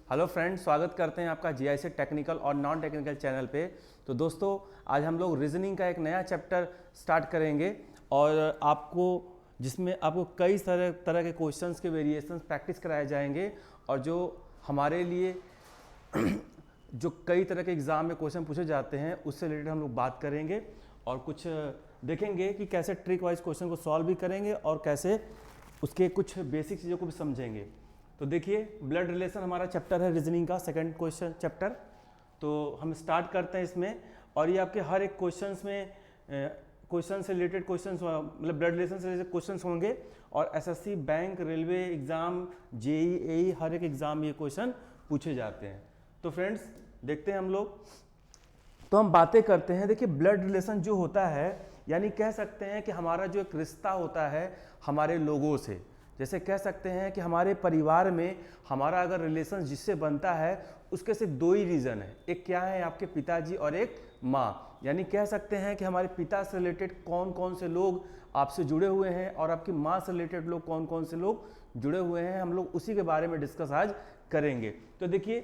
Hello friends, स्वागत करते हैं आपका जीआईसी टेक्निकल और नॉन टेक्निकल चैनल पे। तो दोस्तों, आज हम लोग रीजनिंग का एक नया चैप्टर स्टार्ट करेंगे और जिसमें आपको कई तरह के क्वेश्चंस के वेरिएशंस प्रैक्टिस कराए जाएंगे और जो हमारे लिए जो कई तरह के एग्ज़ाम में क्वेश्चन पूछे जाते हैं उससे रिलेटेड हम लोग बात करेंगे और कुछ देखेंगे कि कैसे ट्रिक वाइज क्वेश्चन को सॉल्व भी करेंगे और कैसे उसके कुछ बेसिक चीज़ों को भी समझेंगे। तो देखिए, ब्लड रिलेशन हमारा चैप्टर है रीजनिंग का सेकंड क्वेश्चन चैप्टर। तो हम स्टार्ट करते हैं इसमें, और ये आपके हर एक क्वेश्चंस में क्वेश्चन से रिलेटेड क्वेश्चंस, मतलब ब्लड रिलेशन से रिलेटेड क्वेश्चंस होंगे। और SSC, bank, railway exam, JEE, हर एक एग्जाम ये क्वेश्चन पूछे जाते हैं। तो फ्रेंड्स, देखते हैं हम लोग। तो हम बातें करते हैं। देखिए, ब्लड रिलेशन जो होता है, यानी कह सकते हैं कि हमारा जो एक रिश्ता होता है हमारे लोगों से, जैसे कह सकते हैं कि हमारे परिवार में हमारा अगर रिलेशन जिससे बनता है उसके सिर्फ दो ही रीज़न है। एक क्या है, आपके पिताजी, और एक माँ। यानी कह सकते हैं कि हमारे पिता से रिलेटेड कौन कौन से लोग आपसे जुड़े हुए हैं और आपकी माँ से रिलेटेड लोग कौन कौन से लोग जुड़े हुए हैं, हम लोग उसी के बारे में डिस्कस आज करेंगे। तो देखिए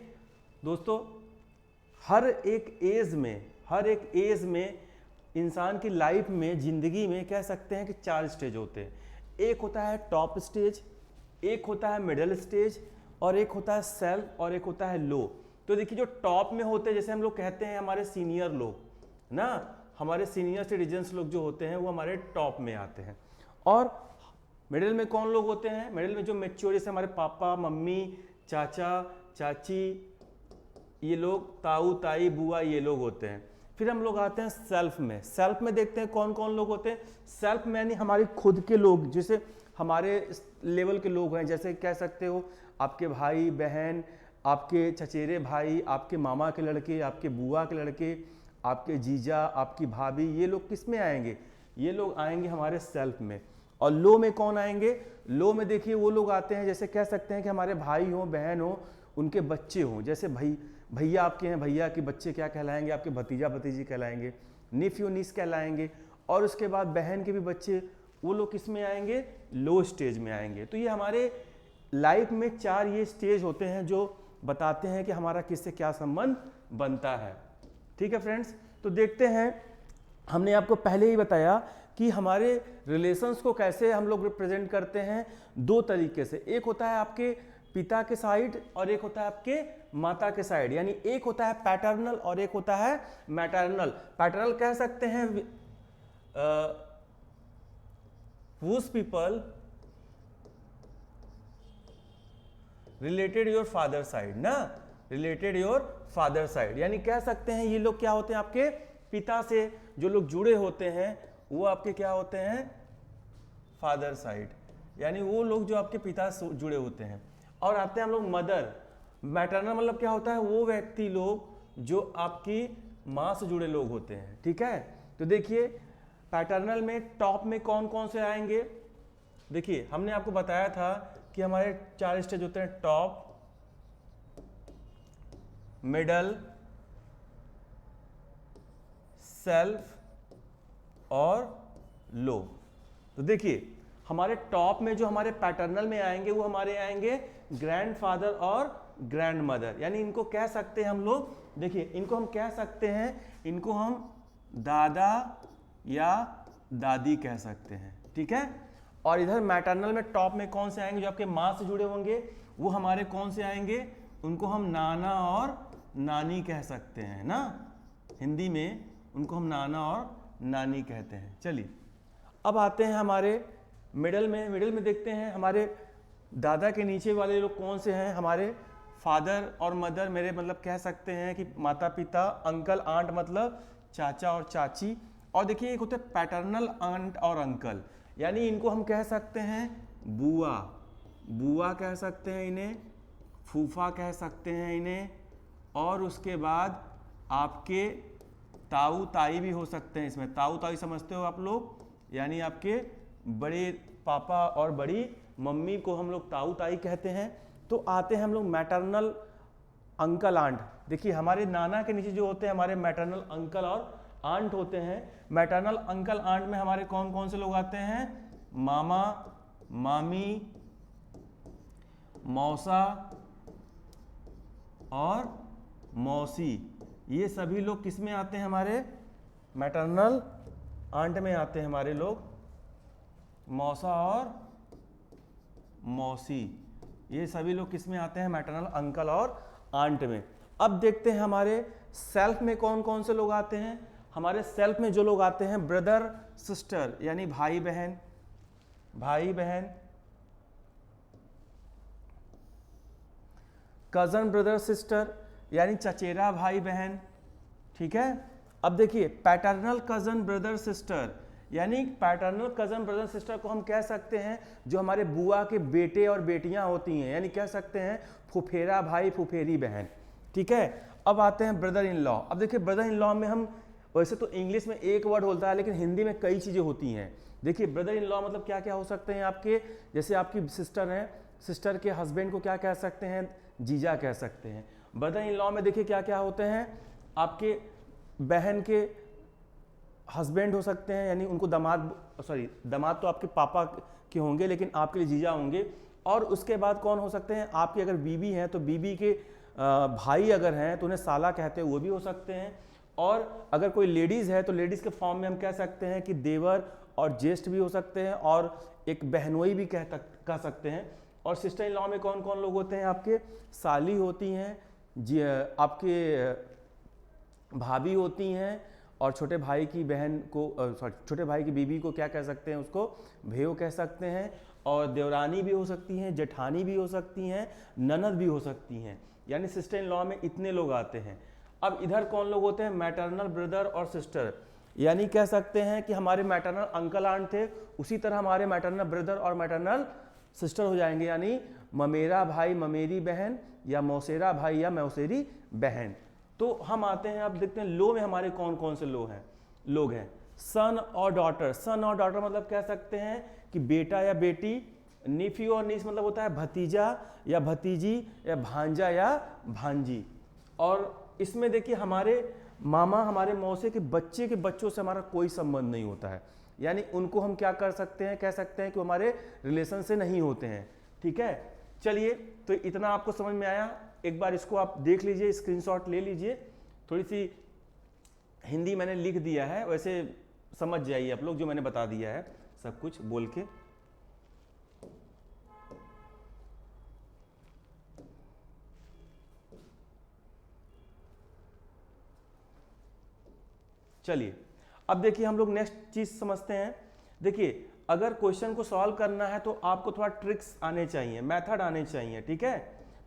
दोस्तों, हर एक एज में इंसान की लाइफ में, ज़िंदगी में कह सकते हैं कि 4 स्टेज होते हैं। एक होता है टॉप स्टेज, एक होता है मिडिल स्टेज, और एक होता है सेल्फ, और एक होता है लो। तो देखिए, जो टॉप में होते हैं, जैसे हम लोग कहते हैं हमारे सीनियर लोग ना, हमारे सीनियर सिटीजन्स लोग जो होते हैं वो हमारे टॉप में आते हैं। और मिडिल में कौन लोग होते हैं? मिडिल में जो मैच्योर, जैसे हमारे पापा, मम्मी, चाचा, चाची, ये लोग, ताऊ, ताई, बुआ, ये लोग होते हैं। फिर हम लोग आते हैं सेल्फ में। सेल्फ में देखते हैं कौन कौन लोग होते हैं। सेल्फ में यानी हमारी खुद के लोग, जैसे हमारे लेवल के लोग हैं, जैसे कह सकते हो आपके भाई बहन, आपके चचेरे भाई, आपके मामा के लड़के, आपके बुआ के लड़के, आपके जीजा, आपकी भाभी, ये लोग किस में आएंगे? ये लोग आएंगे हमारे सेल्फ में। और लो में कौन आएंगे? लो में देखिए वो लोग आते हैं, जैसे कह सकते हैं कि हमारे भाई हो, बहन हो, उनके बच्चे हों। जैसे भैया आपके हैं, भैया के बच्चे क्या कहलाएंगे? आपके भतीजा भतीजी कहलाएंगे, निफ्यू निस कहलाएंगे। और उसके बाद बहन के भी बच्चे, वो लोग किस में आएंगे? लो स्टेज में आएंगे। तो ये हमारे लाइफ में 4 ये स्टेज होते हैं जो बताते हैं कि हमारा किससे क्या संबंध बनता है। ठीक है फ्रेंड्स, तो देखते हैं। हमने आपको पहले ही बताया कि हमारे रिलेशंस को कैसे हम लोग रिप्रेजेंट करते हैं 2 तरीके से। एक होता है आपके पिता के साइड और एक होता है आपके माता के साइड, यानी एक होता है पैटर्नल और एक होता है मैटरनल। पैटर्नल कह सकते हैं whose people related your father side ना, related your father side, यानी कह सकते हैं ये लोग क्या होते हैं? आपके पिता से जो लोग जुड़े होते हैं वो आपके क्या होते हैं? फादर साइड, यानी वो लोग जो आपके पिता से जुड़े होते हैं। और आते हैं हम लोग मदर। मैटरनल मतलब क्या होता है? वो व्यक्ति लोग जो आपकी माँ से जुड़े लोग होते हैं। ठीक है, तो देखिए पैटर्नल में टॉप में कौन कौन से आएंगे? देखिए, हमने आपको बताया था कि हमारे 4 स्टेज होते हैं, टॉप, मिडल, सेल्फ और लो। तो देखिए, हमारे टॉप में जो हमारे पैटर्नल में आएंगे वो हमारे आएंगे ग्रैंडफादर और ग्रैंड मदर, यानी इनको कह सकते हैं हम लोग, देखिए इनको हम कह सकते हैं, इनको हम दादा या दादी कह सकते हैं। ठीक है, और इधर मैटरनल में टॉप में कौन से आएंगे? जो आपके माँ से जुड़े होंगे वो हमारे कौन से आएंगे? उनको हम नाना और नानी कह सकते हैं ना, हिंदी में उनको हम नाना और नानी कहते हैं। चलिए, अब आते हैं हमारे मिडल में। मिडल में देखते हैं हमारे दादा के नीचे वाले लोग कौन से हैं? हमारे फादर और मदर, मेरे मतलब कह सकते हैं कि माता पिता, अंकल आंट मतलब चाचा और चाची। और देखिए एक होते हैं पैटर्नल आंट और अंकल, यानी इनको हम कह सकते हैं बुआ, बुआ कह सकते हैं इन्हें, फूफा कह सकते हैं इन्हें, और उसके बाद आपके ताऊ ताई भी हो सकते हैं इसमें। ताऊ ताई समझते हो आप लोग, यानी आपके बड़े पापा और बड़ी मम्मी को हम लोग ताऊ ताई कहते हैं। तो आते हैं हम लोग मैटरनल अंकल आंट। देखिए, हमारे नाना के नीचे जो होते हैं हमारे मैटरनल अंकल और आंट होते हैं। मैटरनल अंकल आंट में हमारे कौन कौन से लोग आते हैं? मामा, मामी, मौसा, और मौसी, ये सभी लोग किस में आते हैं, हमारे मैटरनल आंट में आते हैं हमारे लोग, मौसा और मौसी, ये सभी लोग किस में आते हैं, मैटरनल अंकल और आंट में। अब देखते हैं हमारे सेल्फ में कौन कौन से लोग आते हैं। हमारे सेल्फ में जो लोग आते हैं, ब्रदर सिस्टर यानी भाई बहन, भाई बहन, कजन ब्रदर सिस्टर यानी चचेरा भाई बहन, ठीक है। अब देखिए पैटर्नल कजन ब्रदर सिस्टर, यानी पैटर्नल कजन ब्रदर सिस्टर को हम कह सकते हैं जो हमारे बुआ के बेटे और बेटियां होती हैं, यानी कह सकते हैं फुफेरा भाई फुफेरी बहन, ठीक है। अब आते हैं ब्रदर इन लॉ। अब देखिए ब्रदर इन लॉ में हम वैसे तो इंग्लिश में एक वर्ड होता है, लेकिन हिंदी में कई चीज़ें होती हैं। देखिए ब्रदर इन लॉ मतलब क्या क्या हो सकते हैं आपके, जैसे आपकी सिस्टर हैं, सिस्टर के हस्बैंड को क्या कह सकते हैं, जीजा कह सकते हैं। ब्रदर इन लॉ में देखिए क्या क्या होते हैं, आपके बहन के हस्बैंड हो सकते हैं, यानी उनको दामाद, सॉरी दामाद तो आपके पापा के होंगे लेकिन आपके लिए जीजा होंगे। और उसके बाद कौन हो सकते हैं, आपकी अगर बीबी हैं तो बीबी के भाई अगर हैं तो उन्हें साला कहते हैं, वो भी हो सकते हैं। और अगर कोई लेडीज़ है तो लेडीज़ के फॉर्म में हम कह सकते हैं कि देवर और ज्येष्ठ भी हो सकते हैं, और एक बहनोई भी कह सकते हैं। और सिस्टर इन लॉ में कौन कौन लोग होते हैं, आपके साली होती हैं, आपके भाभी होती हैं, और छोटे भाई की बहन को छोटे भाई की बीबी को क्या कह सकते हैं, उसको भेव कह सकते हैं। और देवरानी भी हो सकती हैं, जेठानी भी हो सकती हैं, ननद भी हो सकती हैं। यानी सिस्टर इन लॉ में इतने लोग आते हैं। अब इधर कौन लोग होते हैं, मैटरनल ब्रदर और सिस्टर, यानी कह सकते हैं कि हमारे मैटरनल अंकल आंट थे, उसी तरह हमारे मैटरनल ब्रदर और मैटरनल सिस्टर हो जाएंगे, यानी ममेरा भाई ममेरी बहन, या मौसेरा भाई या मौसेरी बहन। तो हम आते हैं, अब देखते हैं लो में हमारे कौन कौन से लोग हैं। सन और डॉटर, सन और डॉटर मतलब कह सकते हैं कि बेटा या बेटी। नीफ्यू और नीस मतलब होता है भतीजा या भतीजी, या भांजा या भांजी। और इसमें देखिए हमारे मामा, हमारे मौसे के बच्चे के बच्चों से हमारा कोई संबंध नहीं होता है, यानी उनको हम क्या कर सकते हैं, कह सकते हैं कि हमारे रिलेशन से नहीं होते हैं, ठीक है। चलिए, तो इतना आपको समझ में आया। एक बार इसको आप देख लीजिए, स्क्रीनशॉट ले लीजिए। थोड़ी सी हिंदी मैंने लिख दिया है, वैसे समझ जाइए आप लोग जो मैंने बता दिया है सब कुछ बोल के। चलिए अब देखिए हम लोग नेक्स्ट चीज समझते हैं। देखिए अगर क्वेश्चन को सॉल्व करना है तो आपको थोड़ा ट्रिक्स आने चाहिए, मेथड आने चाहिए, ठीक है।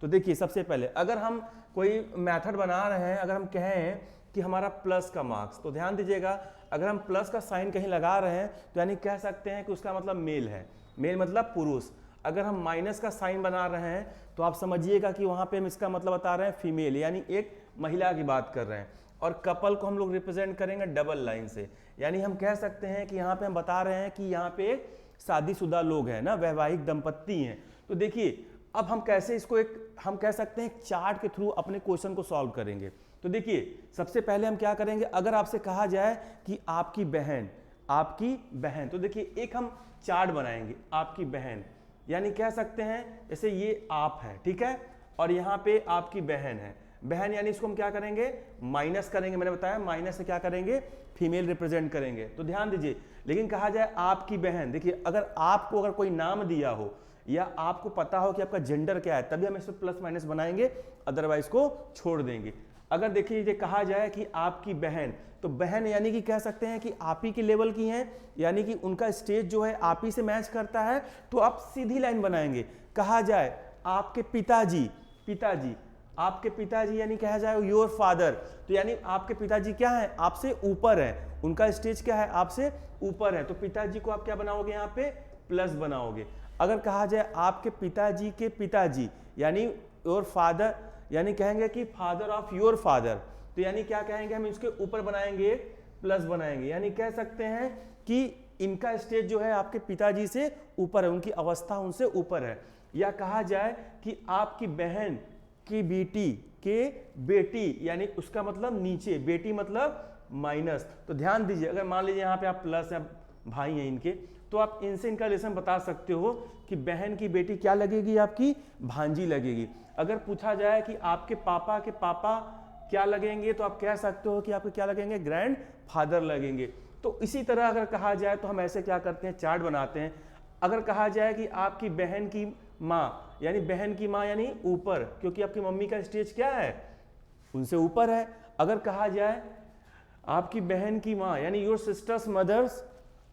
तो देखिए सबसे पहले अगर हम कोई मेथड बना रहे हैं, अगर हम कहें कि हमारा प्लस का मार्क्स, तो ध्यान दीजिएगा, अगर हम प्लस का साइन कहीं लगा रहे हैं तो यानी कह सकते हैं कि उसका मतलब मेल है, मेल मतलब पुरुष। अगर हम माइनस का साइन बना रहे हैं तो आप समझिएगा कि वहाँ पे हम इसका मतलब बता रहे हैं फीमेल, यानी एक महिला की बात कर रहे हैं। और कपल को हम लोग रिप्रेजेंट करेंगे डबल लाइन से, यानी हम कह सकते हैं कि यहाँ पे हम बता रहे हैं कि यहाँ पे एक शादीशुदा लोग हैं ना, वैवाहिक दंपत्ति हैं। तो देखिए अब हम कैसे इसको हम कह सकते हैं एक चार्ट के थ्रू अपने क्वेश्चन को सॉल्व करेंगे। तो देखिए सबसे पहले हम क्या करेंगे, अगर आपसे कहा जाए कि आपकी बहन, तो देखिए एक हम चार्ट बनाएंगे, आपकी बहन, यानी कह सकते हैं जैसे ये आप है, ठीक है, और यहाँ पे आपकी बहन है, बहन यानी इसको हम क्या करेंगे, माइनस करेंगे। मैंने बताया माइनस से क्या करेंगे, फीमेल रिप्रेजेंट करेंगे। तो ध्यान दीजिए, लेकिन कहा जाए आपकी बहन, देखिए अगर आपको अगर कोई नाम दिया हो या आपको पता हो कि आपका जेंडर क्या है, तभी हम इसमें प्लस माइनस बनाएंगे, अदरवाइज को छोड़ देंगे। अगर देखिए ये कहा जाए कि आपकी बहन, तो बहन यानी कि कह सकते हैं कि आप ही के लेवल की हैं, यानी कि उनका स्टेज जो है आप ही से मैच करता है, तो आप सीधी लाइन बनाएंगे। कहा जाए आपके पिताजी, आपके पिताजी यानी कहा जाए योर फादर, तो यानी आपके पिताजी क्या है, आपसे ऊपर है, उनका स्टेज क्या है, आपसे ऊपर है, तो पिताजी को आप क्या बनाओगे, यहाँ पे प्लस बनाओगे। अगर कहा जाए आपके पिताजी के पिताजी यानी योर फादर, यानी कहेंगे कि फादर ऑफ योर फादर, तो यानी क्या कहेंगे, हम इसके ऊपर बनाएंगे प्लस बनाएंगे, यानी कह सकते हैं कि इनका स्टेज जो है आपके पिताजी से ऊपर है, उनकी अवस्था उनसे ऊपर है। या कहा जाए कि आपकी बहन की बेटी, यानी उसका मतलब नीचे, बेटी मतलब माइनस। तो ध्यान दीजिए, अगर मान लीजिए यहाँ पे आप प्लस है, भाई हैं इनके, तो आप इनसे इनका रिलेशन बता सकते हो कि बहन की बेटी क्या लगेगी, आपकी भांजी लगेगी। अगर पूछा जाए कि आपके पापा के पापा क्या लगेंगे, तो आप कह सकते हो कि आपके क्या लगेंगे, ग्रैंड फादर लगेंगे। तो इसी तरह अगर कहा जाए तो हम ऐसे क्या करते हैं, चार्ट बनाते हैं। अगर कहा जाए कि आपकी बहन की माँ, यानी बहन की माँ यानी ऊपर, क्योंकि आपकी मम्मी का स्टेज क्या है, उनसे ऊपर है। अगर कहा जाए आपकी बहन की माँ यानी योर सिस्टर्स मदर्स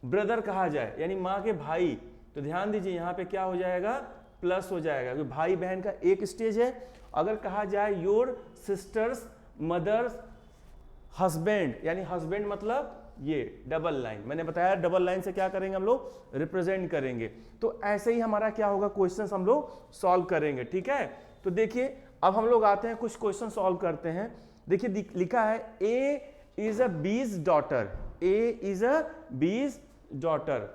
ब्रदर कहा जाए, यानी माँ के भाई, तो ध्यान दीजिए यहाँ पे क्या हो जाएगा, प्लस हो जाएगा, क्योंकि भाई बहन का एक स्टेज है। अगर कहा जाए योर सिस्टर्स मदर्स हस्बैंड, यानी हस्बैंड मतलब ये डबल लाइन, मैंने बताया डबल लाइन से क्या करेंगे हम लोग, रिप्रेजेंट करेंगे। तो ऐसे ही हमारा क्या होगा, क्वेश्चन हम लोग सॉल्व करेंगे, ठीक है। तो देखिए अब हम लोग आते हैं कुछ क्वेश्चन सॉल्व करते हैं। देखिए लिखा है A is a B's daughter, A is a B's daughter.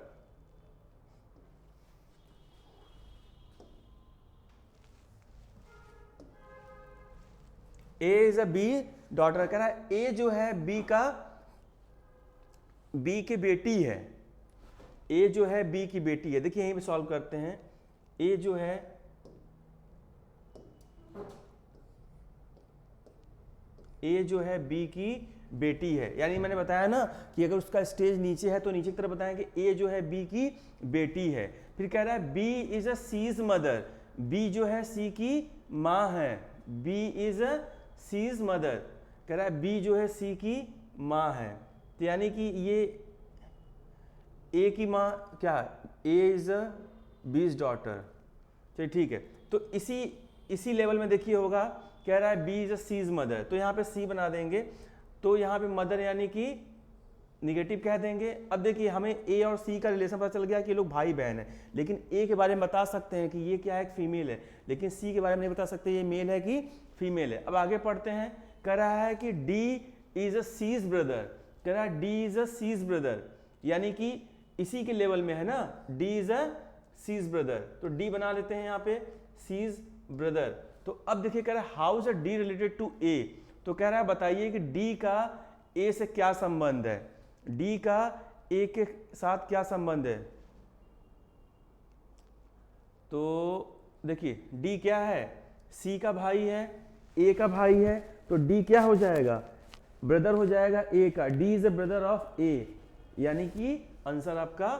A is a B daughter, कह रहा है ए जो है बी की बेटी है, ए जो है बी की बेटी है। देखिए यहीं पे सॉल्व करते हैं, ए जो है बी की बेटी है, यानी मैंने बताया ना कि अगर उसका स्टेज नीचे है तो नीचे की तरफ बताएं कि ए जो है बी की बेटी है। फिर कह रहा है B is a C's mother, B जो है सी की माँ है, B is a C's mother, कह रहा है बी जो है सी की माँ है। तो यानी कि ये ए की माँ क्या, ए इज अ बीज डॉटर। चलिए ठीक है, तो इसी लेवल में देखिए होगा, कह रहा है B is a C's mother, तो यहाँ पे सी बना देंगे, तो यहाँ पे मदर यानी कि निगेटिव कह देंगे। अब देखिए हमें ए और सी का रिलेशन पता चल गया कि ये लोग भाई बहन है, लेकिन ए के बारे में बता सकते हैं कि ये क्या है, एक फीमेल है, लेकिन सी के बारे में नहीं बता सकते ये मेल है कि फीमेल है। अब आगे पढ़ते हैं, कह रहा है कि D is a C's brother, कह रहा है D is a C's brother, यानी कि इसी के लेवल में है ना, D is a C's brother, तो डी बना लेते हैं यहाँ पे सीज ब्रदर। तो अब देखिए कह रहा है how is a D related to A, तो कह रहा है बताइए कि डी का ए से क्या संबंध है, डी का ए के साथ क्या संबंध है। तो देखिए डी क्या है, सी का भाई है, ए का भाई है, तो डी क्या हो जाएगा, ब्रदर हो जाएगा ए का, D is a brother of A, यानी कि आंसर आपका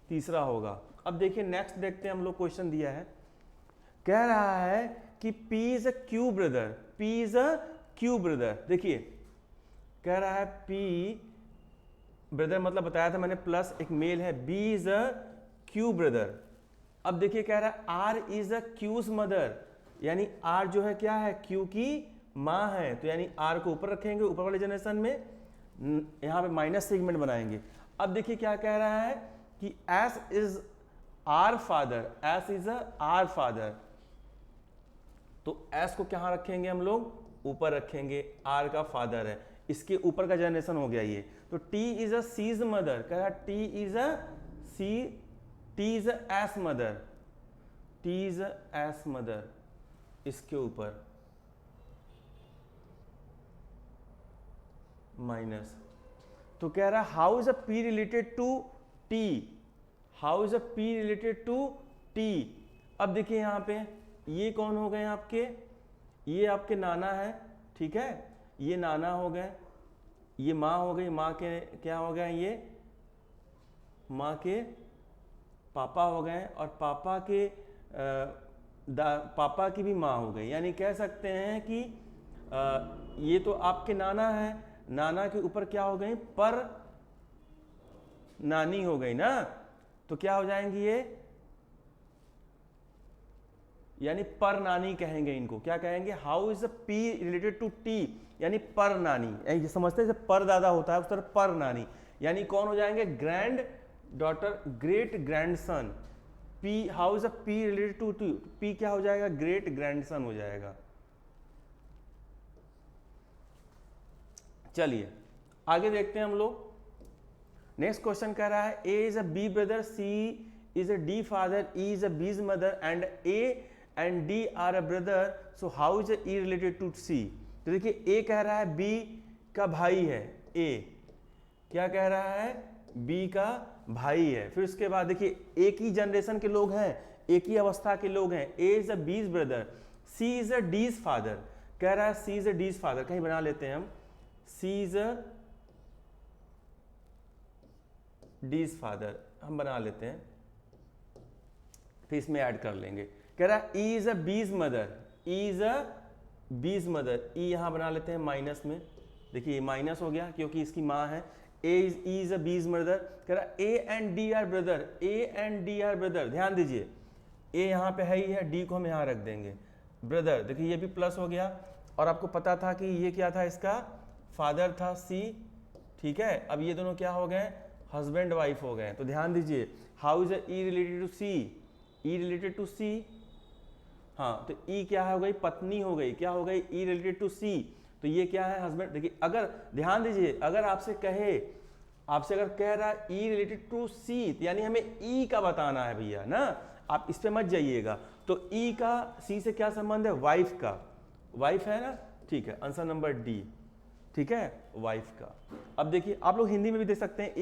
तीसरा होगा। अब देखिए नेक्स्ट देखते हैं हम लोग, क्वेश्चन दिया है, कह रहा है कि P is a Q brother, P is a Q brother. देखिए कह रहा है P ब्रदर मतलब बताया था मैंने प्लस एक मेल है, B is a Q brother. अब देखिए कह रहा है R is a Q's mother, यानी R जो है क्या है, Q की माँ है, तो यानी R को ऊपर रखेंगे, ऊपर वाले जनरेशन में यहाँ पे माइनस सेगमेंट बनाएंगे। अब देखिए क्या कह रहा है कि S is R father, S is a R father, तो S को कहाँ रखेंगे हम लोग, ऊपर रखेंगे, R का फादर है, इसके ऊपर का जनरेशन हो गया ये। तो T is a C's mother, कह रहा T is a S mother, T is a S mother, इसके ऊपर माइनस। तो कह रहा how is a P related to T, how is a P related to T। अब देखिए यहाँ पे ये कौन हो गए आपके, ये आपके नाना है, ठीक है, ये नाना हो गए, ये माँ हो गई, माँ के क्या हो गए, ये माँ के पापा हो गए, और पापा की भी माँ हो गई, यानी कह सकते हैं कि ये तो आपके नाना है, नाना के ऊपर क्या हो गई, पर नानी हो गई ना, तो क्या हो जाएंगी ये, यानी पर नानी कहेंगे इनको, क्या कहेंगे, how is a P related to T, यानी पर नानी, ये समझते हैं जैसे पर दादा होता है उस तरह पर नानी, यानी कौन हो जाएंगे, grand daughter, great grandson. P how is a P related to T, P क्या हो जाएगा, ग्रेट ग्रैंडसन हो जाएगा। चलिए आगे देखते हैं हम लोग, नेक्स्ट क्वेश्चन कह रहा है A is a B brother, C is a D father, E is a B's mother and A and D are a brother, so how is E related to C. तो देखिए ए कह रहा है B का भाई है, ए क्या कह रहा है, बी का भाई है। फिर उसके बाद देखिए एक ही जनरेशन के लोग हैं, एक ही अवस्था के लोग हैं। A is a B's brother, C is a D's father. कह रहा है C is a D's father, कहीं बना लेते हैं हम, सी इज अ डीज फादर हम बना लेते हैं, फिर इसमें ऐड कर लेंगे। कह रहा है E is a B's mother, E is a B's mother, ई यहां बना लेते हैं माइनस में। देखिए माइनस हो गया क्योंकि इसकी माँ है। A is a B's mother. कह रहा है ए and D are brother, A and D are brother. ध्यान दीजिए ए यहाँ पे है ही है, डी को हम यहाँ रख देंगे, ब्रदर। देखिए ये भी प्लस हो गया, और आपको पता था कि ये क्या था, इसका फादर था सी, ठीक है। अब ये दोनों क्या हो गए, हस्बैंड वाइफ हो गए। तो ध्यान दीजिए how is E related to C, E related to C, हाँ तो ई क्या हो गई, पत्नी हो गई, क्या हो गई, ई रिलेटेड टू सी। तो ये क्या है, हस्बैंड। देखिए अगर ध्यान दीजिए, अगर आपसे कहे, आपसे अगर कह रहा है ई रिलेटेड टू सी, यानी हमें ई का बताना है भैया ना, आप इस पे मत जाइएगा। तो ई का सी से क्या संबंध है, वाइफ का, वाइफ है ना, ठीक है, आंसर नंबर डी, ठीक है, वाइफ का। अब देखिए आप लोग हिंदी में भी देख सकते हैं,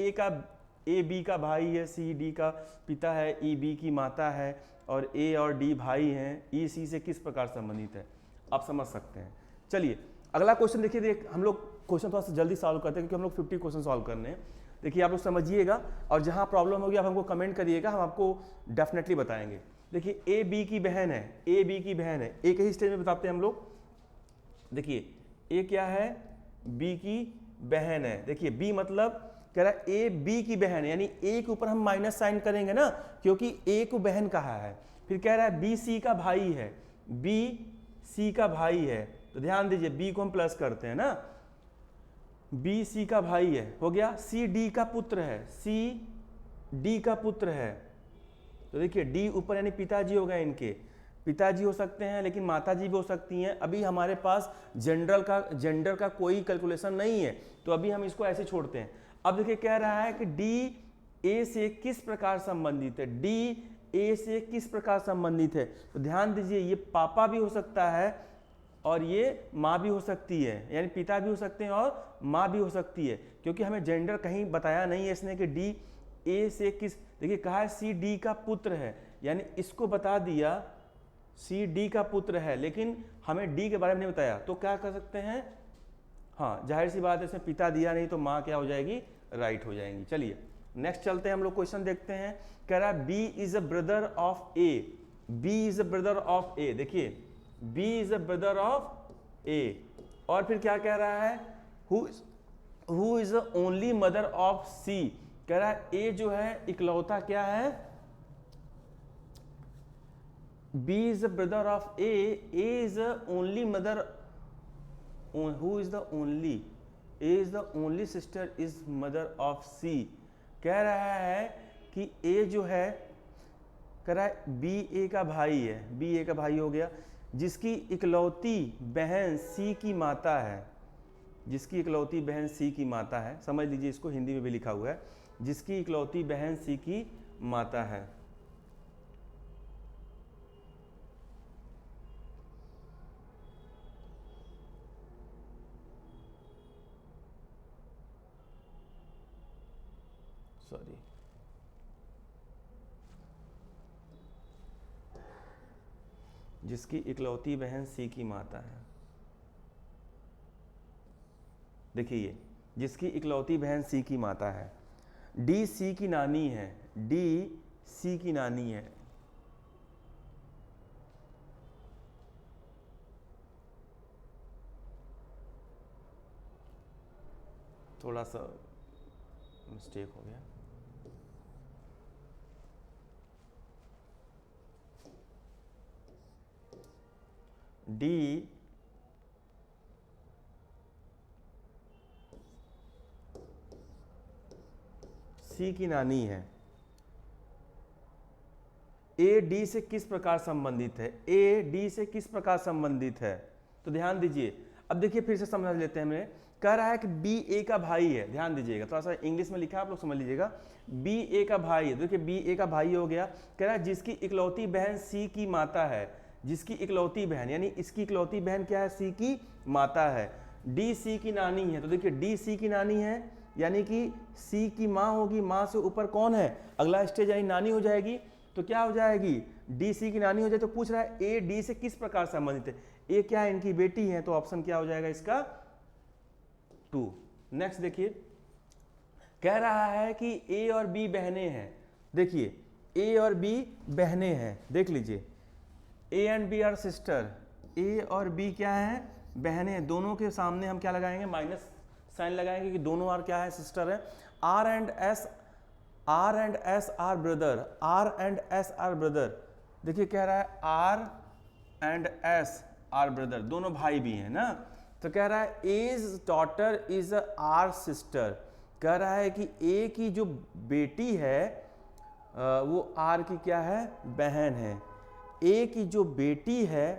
ए बी का भाई है, सी डी का पिता है, ई बी की माता है, और ए और डी भाई हैं, ई सी से किस प्रकार संबंधित है, आप समझ सकते हैं। चलिए अगला क्वेश्चन देखिए, हम लोग क्वेश्चन थोड़ा सा जल्दी सॉल्व करते हैं क्योंकि हम लोग 50 क्वेश्चन सॉल्व करने हैं। देखिए आप लोग समझिएगा, और जहां प्रॉब्लम होगी आप हमको कमेंट करिएगा, हम आपको डेफिनेटली बताएंगे। देखिए ए बी की बहन है, ए बी की बहन है, एक ही स्टेज में बताते हैं हम लोग। देखिए ए क्या है, बी की बहन है। देखिए बी मतलब कह रहा है ए बी की बहन है, यानी ए के ऊपर हम माइनस साइन करेंगे ना, क्योंकि ए को बहन कहा है। फिर कह रहा है बी सी का भाई है, बी सी का भाई है। तो ध्यान दीजिए बी को हम प्लस करते हैं ना, बी सी का भाई है, हो गया। सी डी का पुत्र है, सी डी का पुत्र है। तो देखिए डी ऊपर यानी पिताजी हो गए, इनके पिताजी हो सकते हैं, लेकिन माताजी भी हो सकती हैं। अभी हमारे पास जेंडर का कोई कैलकुलेशन नहीं है, तो अभी हम इसको ऐसे छोड़ते हैं। अब देखिए कह रहा है कि डी ए से किस प्रकार संबंधित है, डी ए से किस प्रकार संबंधित है। तो ध्यान दीजिए ये पापा भी हो सकता है और ये माँ भी हो सकती है, यानी पिता भी हो सकते हैं और माँ भी हो सकती है, क्योंकि हमें जेंडर कहीं बताया नहीं है इसने कि डी ए से किस। देखिए कहा है सी डी का पुत्र है, यानी इसको बता दिया सी डी का पुत्र है, लेकिन हमें डी के बारे में नहीं बताया। तो क्या कर सकते हैं, हाँ जाहिर सी बात है इसमें पिता दिया नहीं तो माँ क्या हो जाएगी, राइट हो जाएंगी। चलिए नेक्स्ट चलते हैं, हम लोग क्वेश्चन देखते हैं। कह रहा है B is a brother of A, B is a brother of A. देखिए B is a brother of A, और फिर क्या कह रहा है, who is the only mother of C. कह रहा है ए जो है इकलौता क्या है, B is the brother of A is the only mother, who is the only, A is the only sister is mother of C. कह रहा है कि ए जो है, कह रहा है बी ए का भाई है, बी ए का भाई हो गया, जिसकी इकलौती बहन सी की माता है, जिसकी इकलौती बहन सी की माता है। समझ लीजिए इसको, हिंदी में भी लिखा हुआ है, जिसकी इकलौती बहन सी की माता है। सॉरी, जिसकी इकलौती बहन सी की माता है। देखिए ये जिसकी इकलौती बहन सी की माता है, डी सी की नानी है, डी सी की नानी है। थोड़ा सा मिस्टेक हो गया, डी सी की नानी है। ए डी से किस प्रकार संबंधित है, ए डी से किस प्रकार संबंधित है। तो ध्यान दीजिए, अब देखिए फिर से समझ लेते हैं। हमें कह रहा है कि बी ए का भाई है, ध्यान दीजिएगा, थोड़ा सा इंग्लिश में लिखा है आप लोग समझ लीजिएगा। बी ए का भाई है, देखिए बी ए का भाई हो गया। कह रहा है जिसकी इकलौती बहन सी की माता है, जिसकी इकलौती बहन, यानी इसकी इकलौती बहन क्या है, सी की माता है। डी सी की नानी है, तो देखिए डी सी की नानी है, यानी कि सी की माँ होगी, माँ से ऊपर कौन है, अगला स्टेज यानी नानी हो जाएगी। तो क्या हो जाएगी, डी सी की नानी हो जाए। तो पूछ रहा है ए डी से किस प्रकार संबंधित है, ए क्या है, इनकी बेटी है, तो ऑप्शन क्या हो जाएगा इसका 2। नेक्स्ट देखिए, कह रहा है कि ए और बी बहनें हैं। देखिए ए और बी बहनें हैं, देख लीजिए, A and B are sister, A और बी क्या है, बहनें हैं। दोनों के सामने हम क्या लगाएंगे, माइनस साइन लगाएंगे कि दोनों आर क्या है, सिस्टर है। R and S are brother, R and S are brother. देखिए कह रहा है R and S are brother, दोनों भाई भी हैं ना। तो कह रहा है as daughter is R sister, कह रहा है कि ए की जो बेटी है वो आर की क्या है, बहन है। ए की जो बेटी है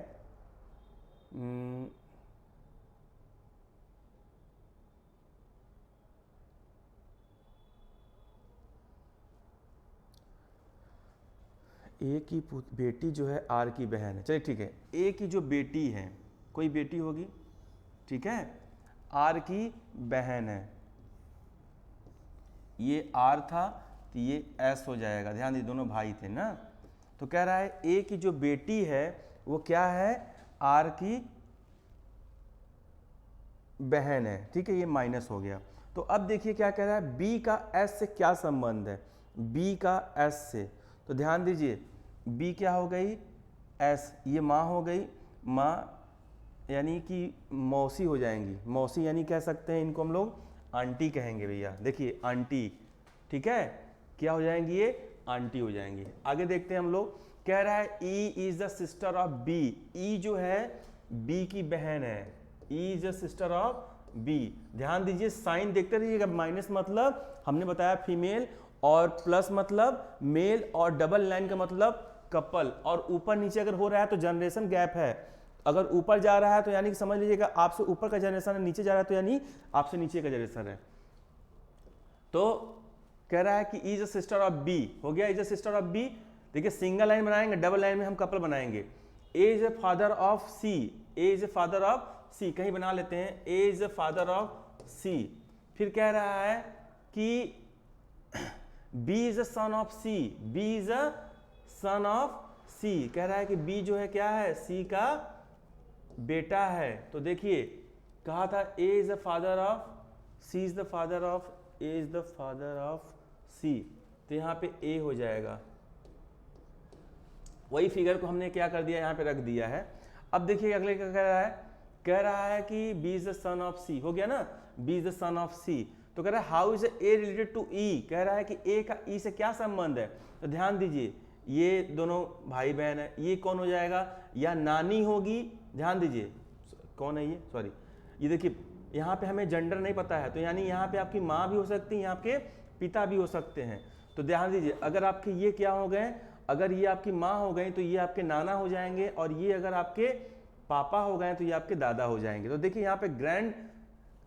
ए की बेटी जो है आर की बहन है। चलिए ठीक है, ए की जो बेटी है, कोई बेटी होगी, ठीक है, आर की बहन है, ये आर था तो ये एस हो जाएगा। ध्यान दीजिए दोनों भाई थे ना। तो कह रहा है ए की जो बेटी है वो क्या है, आर की बहन है, ठीक है, ये माइनस हो गया। तो अब देखिए क्या कह रहा है, बी का एस से क्या संबंध है, बी का एस से। तो ध्यान दीजिए बी क्या हो गई, एस, ये माँ हो गई, माँ यानी कि मौसी हो जाएंगी, मौसी यानी कह सकते हैं इनको हम लोग आंटी कहेंगे भैया। देखिए आंटी, ठीक है, क्या हो जाएंगी, ये आंटी हो जाएंगी। आगे देखते हैं हम लोग, कह रहा है E is the sister of B, E जो है बी की बहन है, E is the sister of B. ध्यान दीजिए साइन देखते रहिएगा, माइनस मतलब हमने बताया फीमेल, और प्लस मतलब मेल, और डबल लाइन का मतलब कपल, और ऊपर नीचे अगर हो रहा है तो जनरेशन गैप है। अगर ऊपर जा रहा है तो यानी कि समझ लीजिएगा आपसे ऊपर का जनरेशन है, नीचे जा रहा है तो यानी आपसे नीचे का जनरेशन है। तो कह रहा है कि is a sister of B, हो गया is a sister of B. देखिए सिंगल लाइन बनाएंगे, डबल लाइन में हम कपल बनाएंगे। A is a father of C, A is a father of C, कहीं बना लेते हैं, A is a father of C. फिर कह रहा है कि B is a son of C, B is a son of C, कह रहा है कि बी जो है क्या है, सी का बेटा है। तो देखिए कहा था A is the father of, C is the father of, A is the father of C, तो यहाँ पे ए हो जाएगा। वही फिगर को हमने क्या कर दिया, यहाँ पे रख दिया है। अब देखिए अगले क्या कह रहा है कि B is the son of C, हो गया ना, B is the son of C. तो कह रहा है how is A related to E, कह रहा है कि ए का ई से क्या संबंध है। तो ध्यान दीजिए ये दोनों भाई बहन है, ये कौन हो जाएगा, या नानी होगी। ध्यान दीजिए कौन है ये, सॉरी, ये देखिए यहाँ पे हमें जेंडर नहीं पता है, तो यानी यहाँ पे आपकी माँ भी हो सकती है, यहाँ आपके पिता भी हो सकते हैं। तो ध्यान दीजिए अगर आपके ये क्या हो गए, अगर ये आपकी माँ हो गई तो ये आपके नाना हो जाएंगे, और ये अगर आपके पापा हो गए तो ये आपके दादा हो जाएंगे। तो देखिए यहाँ पे ग्रैंड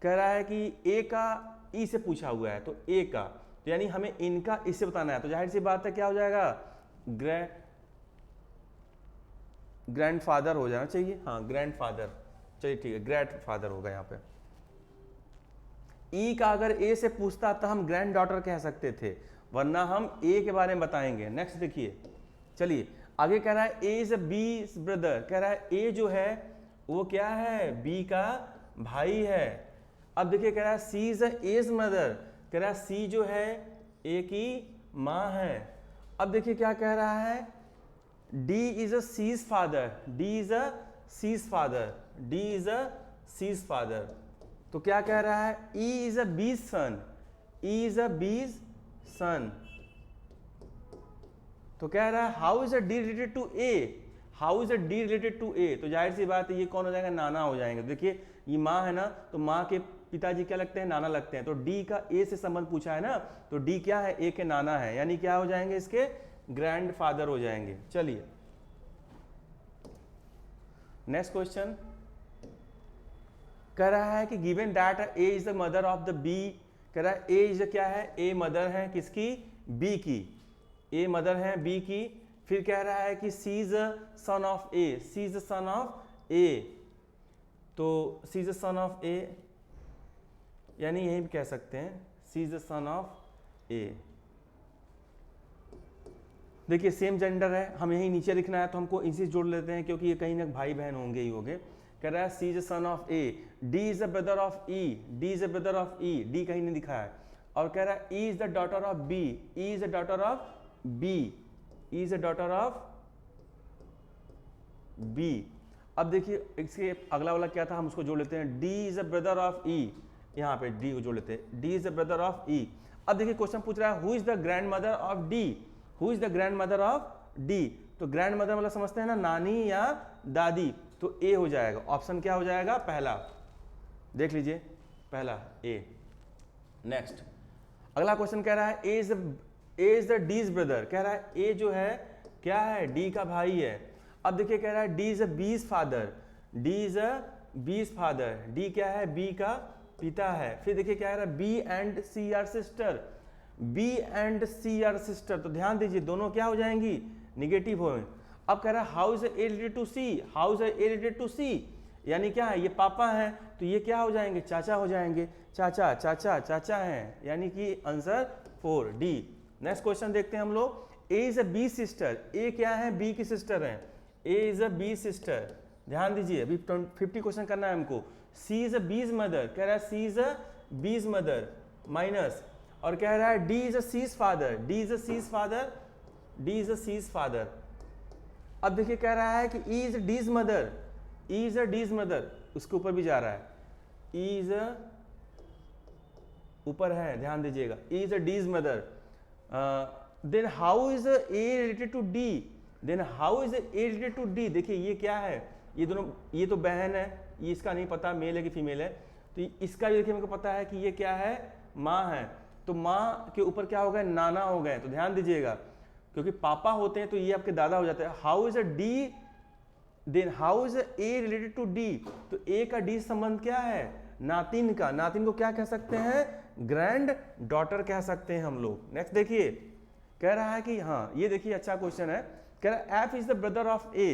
कह रहा है कि ए का ई से पूछा हुआ है, तो ए का, तो यानी हमें इनका इससे बताना है। तो जाहिर सी बात है क्या हो जाएगा, ग्रैंडफादर हो जाना चाहिए, हाँ ग्रैंडफादर, चलिए ठीक है, ग्रैंडफादर होगा यहाँ पे। ई का अगर ए से पूछता तो हम ग्रैंड डॉटर कह सकते थे, वरना हम ए के बारे में बताएंगे। नेक्स्ट देखिए, चलिए आगे कह रहा है ए इज बी ब्रदर, कह रहा है ए जो है वो क्या है, बी का भाई है। अब देखिए कह रहा है सी इज एज मदर, कह रहा है सी जो है ए की माँ है। अब देखिए क्या कह रहा है, D is a C's father, D is a C's father, D is a C's father. तो क्या कह रहा है, ई इज अ बीज सन, ई इज अ बीज सन। तो कह रहा है how is a D related to A, how is a D related to A. तो जाहिर सी बात है ये कौन हो जाएगा, नाना हो जाएंगे। देखिए ये माँ है ना, तो माँ के पिताजी क्या लगते हैं, नाना लगते हैं। तो डी का ए से संबंध पूछा है ना, तो डी क्या है, ए के नाना है, यानी क्या हो जाएंगे, इसके ग्रैंडफादर हो जाएंगे। चलिए नेक्स्ट क्वेश्चन, कह रहा है कि given that A is the mother of the B, कह रहा है ए इज क्या है, ए मदर है किसकी, बी की, ए मदर है बी की। फिर कह रहा है कि C is son of A, C is son of A, तो C is son of A, यानी यही भी कह सकते हैं सी is the son of A. देखिए सेम जेंडर है, हम यही नीचे लिखना है तो हमको इनसे जोड़ लेते हैं क्योंकि ये कहीं ना भाई बहन होंगे ही होंगे। कह रहा है C is the son of A, D is the brother of E, D is the brother of E, D कहीं नहीं दिखा है। और कह रहा है E is the daughter of B, E is the daughter of B, E is the daughter of B. अब देखिए इसके अगला वाला क्या था, हम उसको जोड़ लेते हैं, D is the brother of E, यहाँ पे डी को जोड़ लेते हैं, D is the brother of E. अब देखिए क्वेश्चन पूछ रहा है who is the grand mother of D, who is the grand mother of D. तो ग्रैंड मदर मतलब समझते हैं ना, नानी या दादी, तो ए हो जाएगा। ऑप्शन क्या हो जाएगा, पहला, देख लीजिए पहला ए। नेक्स्ट अगला क्वेश्चन कह रहा है A is the Ds brother. कह रहा है ए जो है क्या है, डी का भाई है। अब देखिए कह रहा है D is a B's father, D is a B's father, D क्या है, बी का पिता है। फिर देखिए क्या कह रहा है B and C are sister, B and C are sister, तो ध्यान दीजिए दोनों क्या हो जाएंगी, निगेटिव हो। अब कह रहा है how is A related to C, how is A related to C, यानी क्या है, ये पापा हैं तो ये क्या हो जाएंगे, चाचा हो जाएंगे, चाचा चाचा चाचा हैं, यानी कि आंसर 4 डी। नेक्स्ट क्वेश्चन देखते हैं हम लोग, ए इज अ बी सिस्टर, ए क्या है, बी की सिस्टर है, A is a B sister. ध्यान दीजिए अभी 50 क्वेश्चन करना है हमको। सी इज अ बीज मदर, कह रहा है C is a B's mother minus, और कह रहा है D is a C's father, D is a C's father, D is a C's father. अब देखिए कह रहा है कि E is D's mother, E is a D's mother, उसके ऊपर भी जा रहा है, ई इज अ ऊपर है, ध्यान दीजिएगा, E is a D's mother. Then how is A related to D, then how is A related to D. देखिए ये क्या है, ये दोनों, ये तो बहन है, ये इसका नहीं पता मेल है कि फीमेल है, तो इसका भी देखिए मेरे को पता है कि ये क्या है, माँ है, तो माँ के ऊपर क्या हो गए, नाना हो गए। तो ध्यान दीजिएगा क्योंकि पापा होते हैं तो ये आपके दादा हो जाते हैं। How is a D, then how is A related to D, तो ए का डी संबंध क्या है, नातिन का, नातिन को क्या कह सकते हैं, ग्रैंड डॉटर कह सकते हैं हम लोग। नेक्स्ट देखिए कह रहा है कि हाँ ये देखिए अच्छा क्वेश्चन है, कह रहा है F is the brother of A,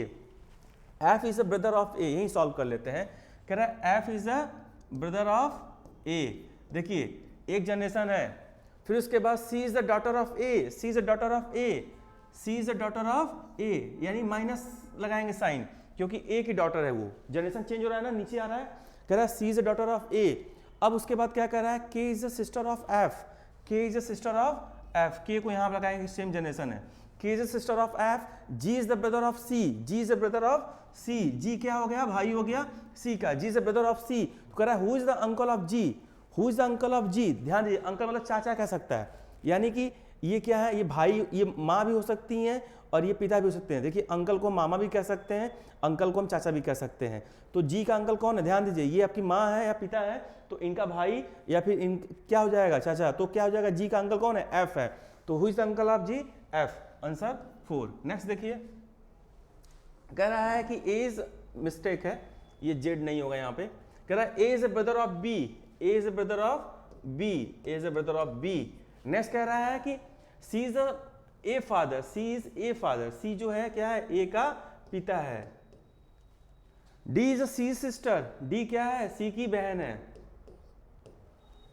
F is the brother of A, यही सॉल्व कर लेते हैं। कह रहा है F is the brother of A. देखिए एक जनरेशन है, फिर उसके बाद C is the daughter of A, C is the daughter of A, C is the daughter of A, यानी माइनस लगाएंगे साइन क्योंकि ए की डॉटर है, वो जनरेशन चेंज हो रहा है ना, नीचे आ रहा है। कह रहा है C is the daughter of A. अब उसके बाद क्या कह रहा है, K is the sister of F, K is the sister of F, K को यहाँ लगाएंगे, सेम जनरेशन है, K is the sister of F. G is the brother of C, G is the brother of C, G क्या हो गया, भाई हो गया सी का, G is the brother of C. तो कह रहा है who is the uncle of G, who is the uncle of G. ध्यान दीजिए अंकल मतलब चाचा कह सकता है, यानी कि ये क्या है, ये भाई, ये माँ भी हो सकती हैं और ये पिता भी हो सकते हैं। देखिए अंकल को मामा भी कह सकते हैं, अंकल को हम चाचा भी कह सकते हैं। तो जी का अंकल कौन है, ध्यान दीजिए ये आपकी माँ है या पिता है, तो इनका भाई या फिर इन क्या हो जाएगा, चाचा, तो क्या हो जाएगा, जी का अंकल कौन है, एफ है, तो who is the uncle of G, F, answer 4। Next देखिए कह रहा है कि ए इज, मिस्टेक है, ये जेड नहीं होगा यहाँ पे, कह रहा है A is a brother of B, A is a brother of B, A is a brother of B. Next कह रहा है कि C is a father, C is a father, C जो है क्या है, ए का पिता है। D is a C sister, D क्या है, सी की बहन है,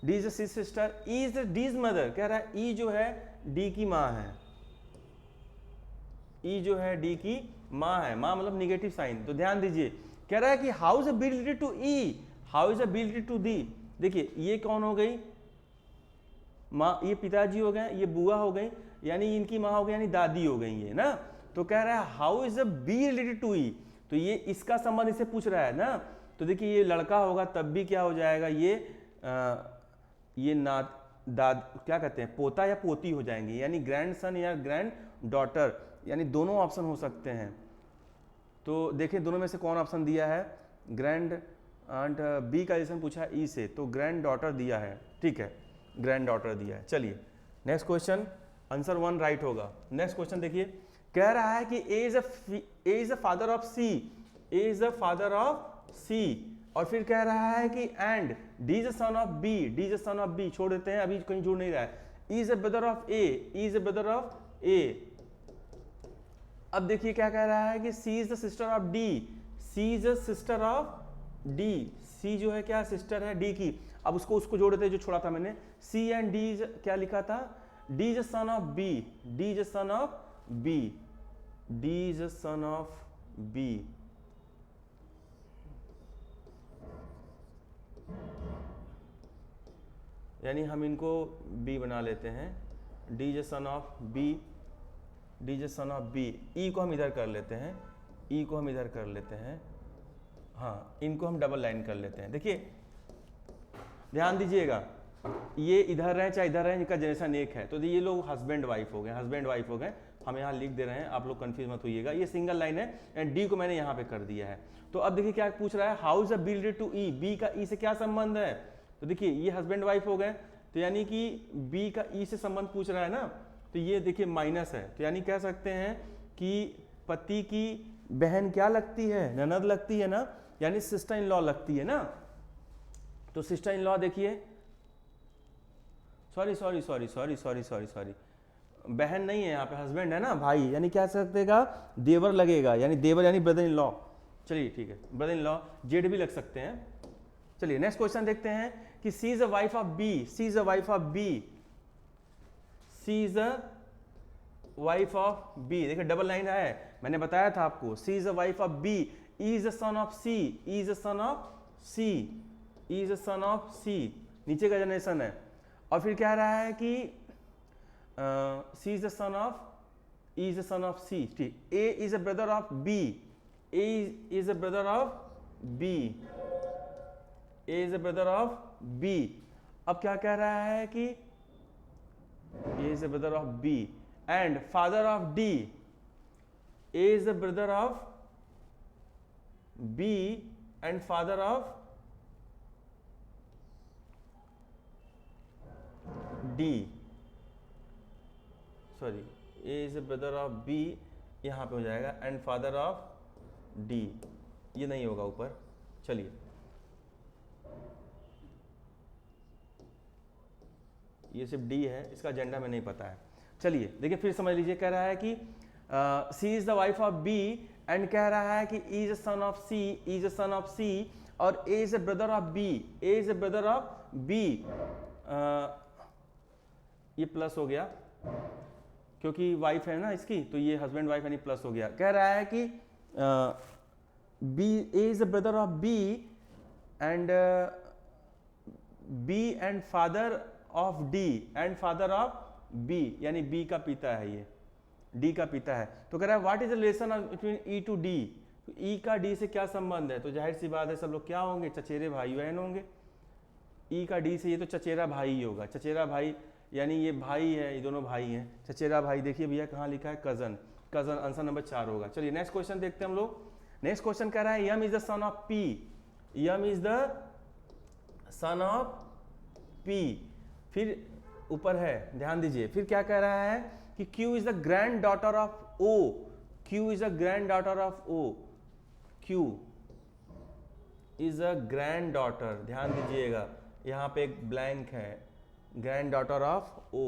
D is a C sister. E is D's mother, कह रहा है ई जो है डी की माँ है, ई जो है डी की माँ है, माँ मतलब निगेटिव साइन। तो ध्यान दीजिए कह रहा है कि how is a B related to E, how is a B related to D. देखिए ये कौन हो गई, माँ, ये पिताजी हो गए, ये बुआ हो गई, यानी इनकी माँ हो गई, यानी दादी हो गई ये ना। तो कह रहा है how is a B related to E, तो ये इसका संबंध इसे पूछ रहा है ना। तो देखिए ये लड़का होगा तब भी क्या हो जाएगा, ये क्या कहते हैं, पोता या पोती हो जाएंगे, यानी ग्रैंड सन या ग्रैंड डॉटर, यानी दोनों ऑप्शन हो सकते हैं। तो देखिए दोनों में से कौन ऑप्शन दिया है, ग्रैंड एंड बी का जैसे पूछा ई से, तो ग्रैंड डॉटर दिया है, ठीक है, ग्रैंड डॉटर दिया है। चलिए नेक्स्ट क्वेश्चन, आंसर 1 राइट होगा। नेक्स्ट क्वेश्चन देखिए कह रहा है कि A is a father of C, A is a father of C, और फिर कह रहा है कि and D is a son of B, D is a son of B, छोड़ देते हैं अभी कहीं जोड़ नहीं रहा है, E is a brother of A, E is a brother of A. अब देखिए क्या कह रहा है कि C is the sister of D, C is the sister of D, C जो है क्या सिस्टर है डी की। अब उसको जोड़ते जो छोड़ा था मैंने, सी एंड डी क्या लिखा था, D is son of B, D is son of B, D is son of B. यानी हम इनको बी बना लेते हैं, D is son of B, D is son of B. E को हम इधर कर लेते हैं, ई को हम इधर कर लेते हैं, हाँ इनको हम डबल लाइन कर लेते हैं। देखिए ध्यान दीजिएगा, ये इधर है चाहे इधर है, इनका जनरेशन एक है, तो ये लोग हस्बैंड वाइफ हो गए, हस्बैंड वाइफ हो गए। हम यहाँ लिख दे रहे हैं, आप लोग कंफ्यूज मत होइएगा, ये सिंगल लाइन है एंड डी को मैंने यहाँ पे कर दिया है। तो अब देखिए क्या पूछ रहा है, how is a B related to E, B का ई से क्या संबंध है। तो देखिए ये हस्बैंड वाइफ हो गए, तो यानी कि बी का ई से संबंध पूछ रहा है ना, तो ये देखिए माइनस है, तो यानी कह सकते हैं कि पति की बहन क्या लगती है, ननद लगती है ना, यानी सिस्टर इन लॉ लगती है ना। तो सिस्टर इन लॉ देखिए, सॉरी बहन नहीं है यहाँ पे, हस्बैंड है ना, भाई, यानी क्या सकतेगा देवर लगेगा, यानी देवर यानी ब्रदर इन लॉ। चलिए ठीक है, ब्रदर इन लॉ, जेड भी लग सकते हैं। चलिए नेक्स्ट क्वेश्चन देखते हैं कि C is a wife of B, C is a wife of B, C is a wife of B. देखिए डबल लाइन है, मैंने बताया था आपको, C is a wife of B, E is a son of C, E is a son of C, E is a son of C, नीचे का generation है। और फिर कह रहा है कि C is a son of, E is a son of C, ठीक, A is a brother of B, A is a brother of B, A is a brother of B. अब क्या कह रहा है कि A is a brother of B and father of D, A is a brother of B and father of D, sorry A is a brother of B, यहां पे हो जाएगा एंड फादर ऑफ डी, ये नहीं होगा ऊपर। चलिए ये सिर्फ डी है, इसका एजेंडा में नहीं पता है। चलिए देखिए फिर समझ लीजिए, कह रहा है कि C is the wife of B and कह रहा है कि E is a son of C, E is a son of C, और A is a brother of B, A is a brother of B. ये plus हो गया क्योंकि wife है ना इसकी, तो ये हस्बैंड वाइफ यानी प्लस हो गया। कह रहा है कि B, A is a brother of B and B and father of D and father of B, यानी बी का पिता है, ये डी का पिता है। तो कह रहा है what is the relation between E to D, E का डी से क्या संबंध है। तो जाहिर सी बात है सब लोग क्या होंगे, चचेरे भाई बहन होंगे। ई का डी से ये तो चचेरा भाई ही होगा, चचेरा भाई यानी ये भाई है, ये दोनों भाई हैं, चचेरा भाई। देखिए भैया कहाँ लिखा है, कजन, कजन, आंसर नंबर 4 होगा। चलिए नेक्स्ट क्वेश्चन देखते हैं हम लोग। नेक्स्ट क्वेश्चन कह रहा है M is the son of P, M is the son of P. फिर ऊपर है, ध्यान दीजिए, फिर क्या कह रहा है कि Q is the grand daughter of O, Q is a grand daughter of O, Q is a grand daughter, ध्यान दीजिएगा यहाँ पे एक ब्लैंक है, ग्रैंड डॉटर ऑफ O,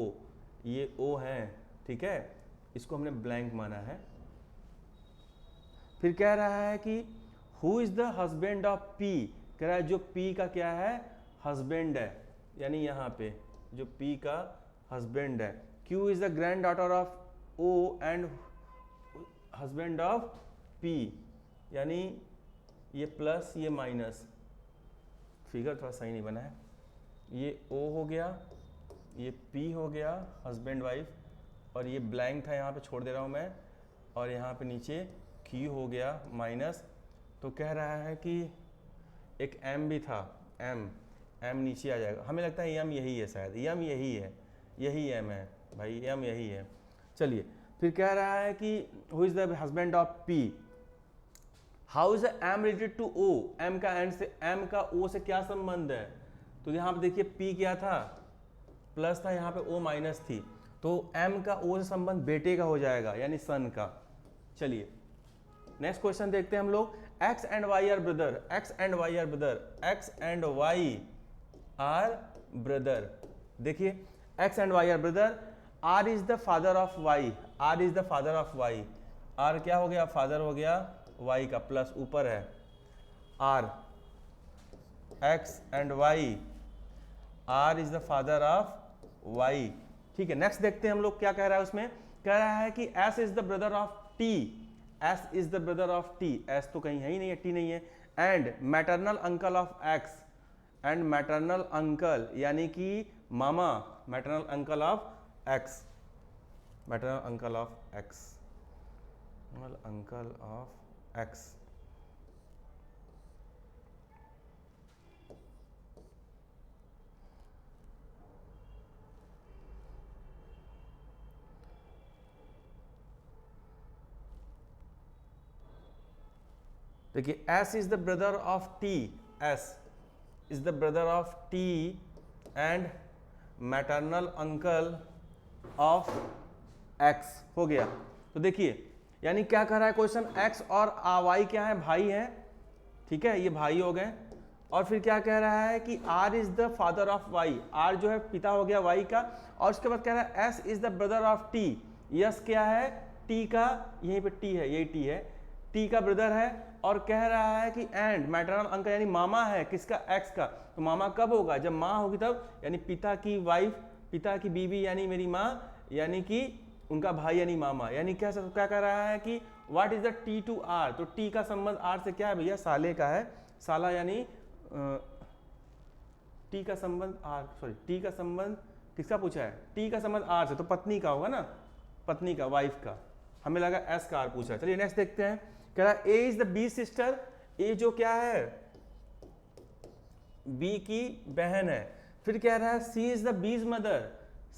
ये O है, ठीक है, इसको हमने ब्लैंक माना है। फिर कह रहा है कि who is the husband of P, कह रहा है जो P का क्या है, हस्बैंड है, यानी यहाँ पे जो P का हस्बैंड है। Q is the grand daughter of O and husband of P, यानी ये प्लस ये माइनस, फिगर थोड़ा सही नहीं बना है, ये O हो गया, ये P हो गया, हस्बैंड वाइफ, और ये ब्लैंक था यहाँ पे छोड़ दे रहा हूँ मैं, और यहाँ पे नीचे Q हो गया माइनस। तो कह रहा है कि एक M भी था, M नीचे आ जाएगा, हमें लगता है M यही है, शायद M यही है, यही M है भाई, M यही है। चलिए फिर कह रहा है कि who is the husband of P, how is M related to O, M का एंड से, M का O से क्या संबंध है। तो यहाँ पे देखिए P क्या था, प्लस था, यहाँ पे O माइनस थी, तो M का O से संबंध बेटे का हो जाएगा, यानी सन का। चलिए नेक्स्ट क्वेश्चन देखते हैं हम लोग। X and Y are brother, X and Y are brother, X and Y are brother. देखिए X and Y are brother, R is the father of Y, R is the father of Y, R क्या हो गया, father हो गया Y का, plus ऊपर है R, X and Y, R is the father of Y. ठीक है, नेक्स्ट देखते हैं हम लोग क्या कह रहा है उसमें। कह रहा है कि S is the brother of T, S is the brother of T, S तो कहीं है ही नहीं है, टी नहीं है। And maternal uncle of X, and maternal uncle यानी कि मामा, maternal uncle of X, maternal uncle of X, uncle of X. देखिए S is the brother of T, S is the brother of T and maternal uncle of X हो गया। तो देखिए यानी क्या कर रहा है क्वेश्चन, X और Y क्या है, भाई हैं, ठीक है, ये भाई हो गए। और फिर क्या कह रहा है कि R is the father of Y, R जो है पिता हो गया Y का। और उसके बाद कह रहा है S is the brother of T, yes क्या है, T का, यहीं पे T है, यही T है, T का ब्रदर है। और कह रहा है कि एंड मैटरनल अंकल यानी मामा है किसका, X का। तो मामा कब होगा, जब माँ होगी तब, यानी पिता की वाइफ, पिता की बीवी यानी मेरी माँ, यानी कि उनका भाई यानी मामा। यानी क्या कह रहा है कि what is the T to R, तो T का संबंध R से क्या है भैया, साले का है, साला यानी T का संबंध T का संबंध किसका पूछा है, T का संबंध R से, तो पत्नी का होगा ना, पत्नी का, वाइफ का। हमें लगा S का R पूछा है। चलिए नेक्स्ट देखते हैं। कह रहा है A is the B sister, A जो क्या है, B की बहन है। फिर कह रहा है C is the B's mother,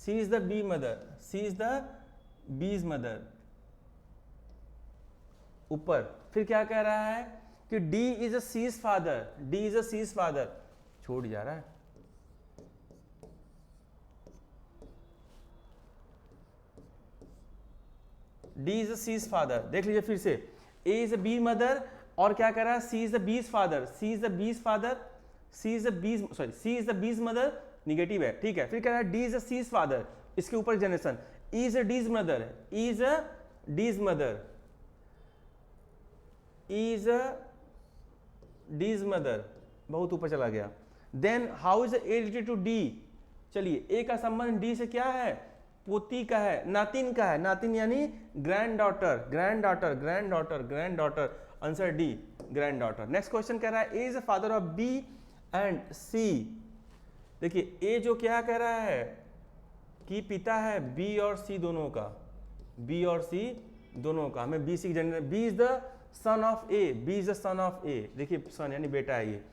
C is the B mother, C is the B's mother ऊपर। फिर क्या कह रहा है कि D is a C's father, D is a C's father, छोड़ जा रहा है, D is a C's father. देख लीजिए फिर से, A is a B mother, और क्या कह रहा है C is the B's father, C is the B's father, C is the B's C is the B's mother, negative है, ठीक है। फिर कह रहा है D is a C's father, इसके ऊपर generation, E is a D's mother, E is a D's mother, E is a D's mother, बहुत ऊपर चला गया। Then how is A related to D, चलिए A का संबंध D से क्या है, पोती का है, नातिन का है, नातिन यानी granddaughter, granddaughter, granddaughter, granddaughter, answer D, granddaughter. Next question कह रहा है A is the father of B and C. देखिए ए जो क्या कह रहा है कि पिता है बी और सी दोनों का, बी और सी दोनों का, हमें B C generate, B is the son of A, B is the son of A, देखिए सन यानी बेटा है ये,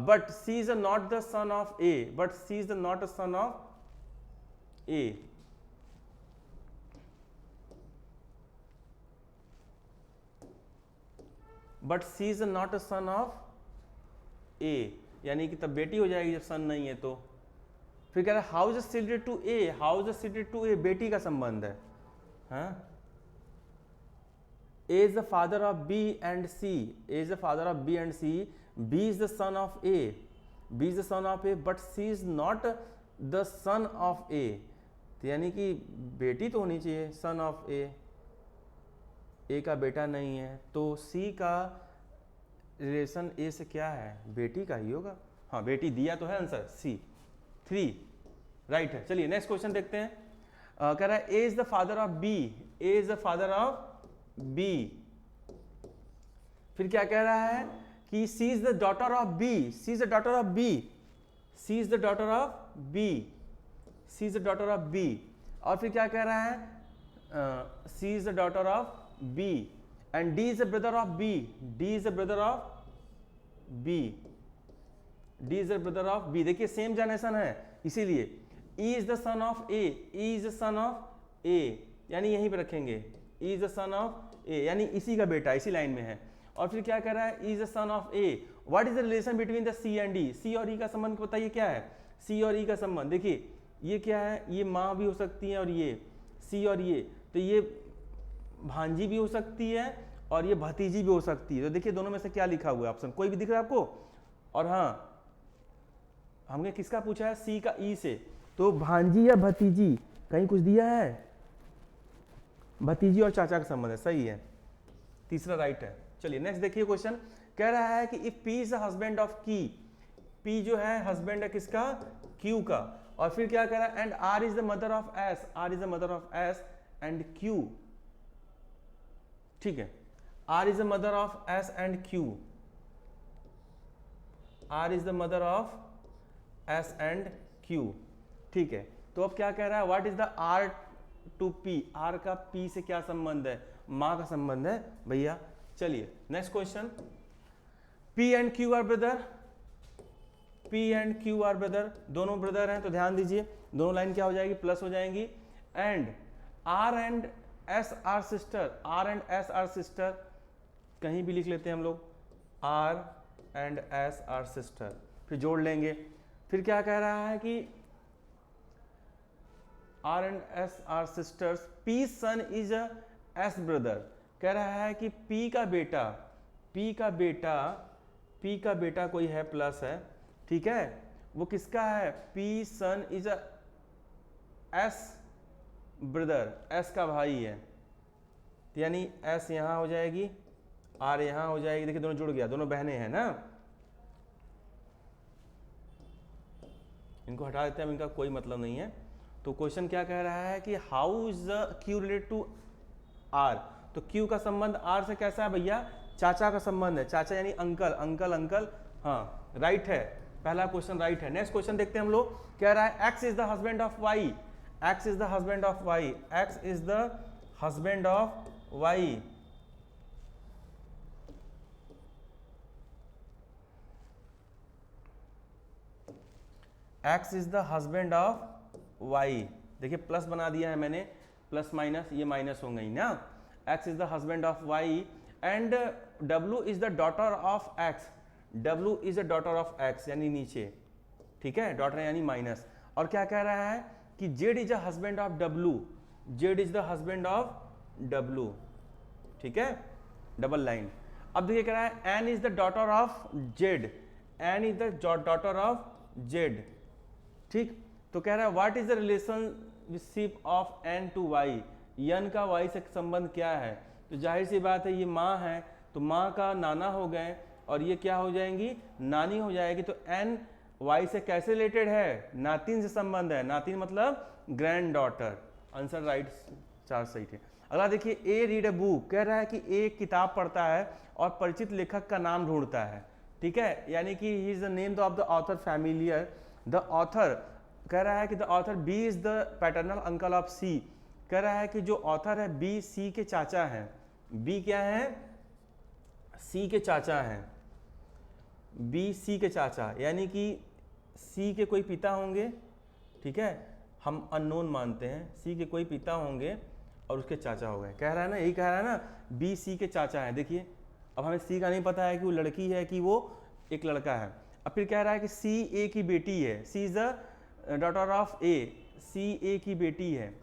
but C is not the son of A, but C is not a son of A. But C is not a son of A, यानी कि तब बेटी हो जाएगी जब सन नहीं है तो। फिर कह रहा है how is related to A, how is related to A, बेटी का संबंध है, हाँ? A is the father of B and C, A is the father of B and C, B is the son of A, B is the son of A, but C is not the son of A, तो यानी कि बेटी तो होनी चाहिए son of A, A का बेटा नहीं है, तो C का रिलेशन A से क्या है, बेटी का ही होगा, हाँ बेटी दिया तो है, आंसर C, 3 राइट है। चलिए नेक्स्ट क्वेश्चन देखते हैं। कह रहा है A is the father of B, A is the father of B, फिर क्या कह रहा है कि C is the daughter of B, C is the daughter of B, C is the daughter of B, C is the daughter of B, और फिर क्या कह रहा है C is the daughter of B and D is the brother of B, D is the brother of B, D is the brother of B। देखिए same generation है इसीलिए E is the son of A, E is the son of A, यानी यहीं पे रखेंगे E is the son of A, यानी इसी का बेटा, इसी लाइन में है। और फिर क्या कर रहा है E is the son of A, what is the relation between the C and D, C और E का संबंध बताइए क्या है, C और E का संबंध। देखिए ये क्या है, ये माँ भी हो सकती है और ये C और ये, तो ये भांजी भी हो सकती है और ये भतीजी भी हो सकती है। तो देखिए दोनों में से क्या लिखा हुआ है, ऑप्शन कोई भी दिख रहा है आपको। और हाँ हमने किसका पूछा है, C का E से, तो भांजी या भतीजी कहीं कुछ दिया है, भतीजी और चाचा का संबंध है, सही है, तीसरा राइट है। चलिए नेक्स्ट देखिए क्वेश्चन, कह रहा है कि if P is the husband of की, P जो है हस्बैंड है किसका, Q का, और फिर क्या कह रहा है, and R is the mother of S, R is the mother of S and Q, ठीक है, R is the mother of S and Q, R is the mother of S and Q, ठीक है। तो अब क्या कह रहा है, what is the R to P, R का P से क्या संबंध है, माँ का संबंध है भैया। चलिए next question, P and Q are brother, P and Q are brother, दोनों ब्रदर हैं, तो ध्यान दीजिए दोनों लाइन क्या हो जाएगी, प्लस हो जाएंगी, and R and S are sister, R and S are sister, कहीं भी लिख लेते हैं हम लोग, R and S are sister, फिर जोड़ लेंगे। फिर क्या कह रहा है कि R and S are sisters, P son is a S brother, कह रहा है कि P का बेटा कोई है, प्लस है, ठीक है, वो किसका है, P son is a S brother, S का भाई है, यानी S यहां हो जाएगी, R यहां हो जाएगी, देखिए दोनों जुड़ गया, दोनों बहनें हैं ना, इनको हटा देते हैं, इनका कोई मतलब नहीं है। तो क्वेश्चन क्या कह रहा है कि how is the Q related to R, तो Q का संबंध R से कैसा है भैया, चाचा का संबंध है, चाचा यानी अंकल, अंकल अंकल, हाँ राइट है, पहला क्वेश्चन राइट है। नेक्स्ट क्वेश्चन देखते हैं हम लोग, कह रहा है X is the husband of Y, X is the husband of Y, X is the husband of Y, X is the husband of Y, देखिए प्लस बना दिया है मैंने, प्लस माइनस ये माइनस हो गई ना, X is the husband of Y and W is the daughter of X, W is the daughter of X यानी नीचे, ठीक है, डॉटर यानी माइनस, और क्या कह रहा है कि Z is the husband of W, Z is the husband of W, ठीक है, डबल लाइन। अब देखिए कह रहा है N is the daughter of Z, N is the daughter of Z, ठीक, तो कह रहा है what is the relationship of N to Y, N का Y से संबंध क्या है, तो जाहिर सी बात है ये माँ है, तो माँ का नाना हो गए, और ये क्या हो जाएंगी, नानी हो जाएगी, तो N Y से कैसे रिलेटेड है, नातिन से संबंध है, नातिन मतलब ग्रैंड डॉटर, आंसर राइट, चार सही थे। अगला देखिए, ए रीड अ बुक, कह रहा है कि ए किताब पढ़ता है और परिचित लेखक का नाम ढूंढता है, ठीक है, यानी कि he is the name of the author familiar, the author, कह रहा है कि the author B is the paternal uncle of C, कह रहा है कि जो ऑथर है बी सी के चाचा हैं, बी क्या है, सी के चाचा हैं, बी सी के चाचा, यानी कि सी के कोई पिता होंगे, ठीक है, हम अननोन मानते हैं, सी के कोई पिता होंगे और उसके चाचा हो गए, कह रहा है ना, यही कह रहा है ना, बी सी के चाचा हैं। देखिए अब हमें सी का नहीं पता है कि वो लड़की है कि वो एक लड़का है। अब फिर कह रहा है कि सी ए की बेटी है, C is the daughter of A, सी ए की बेटी है,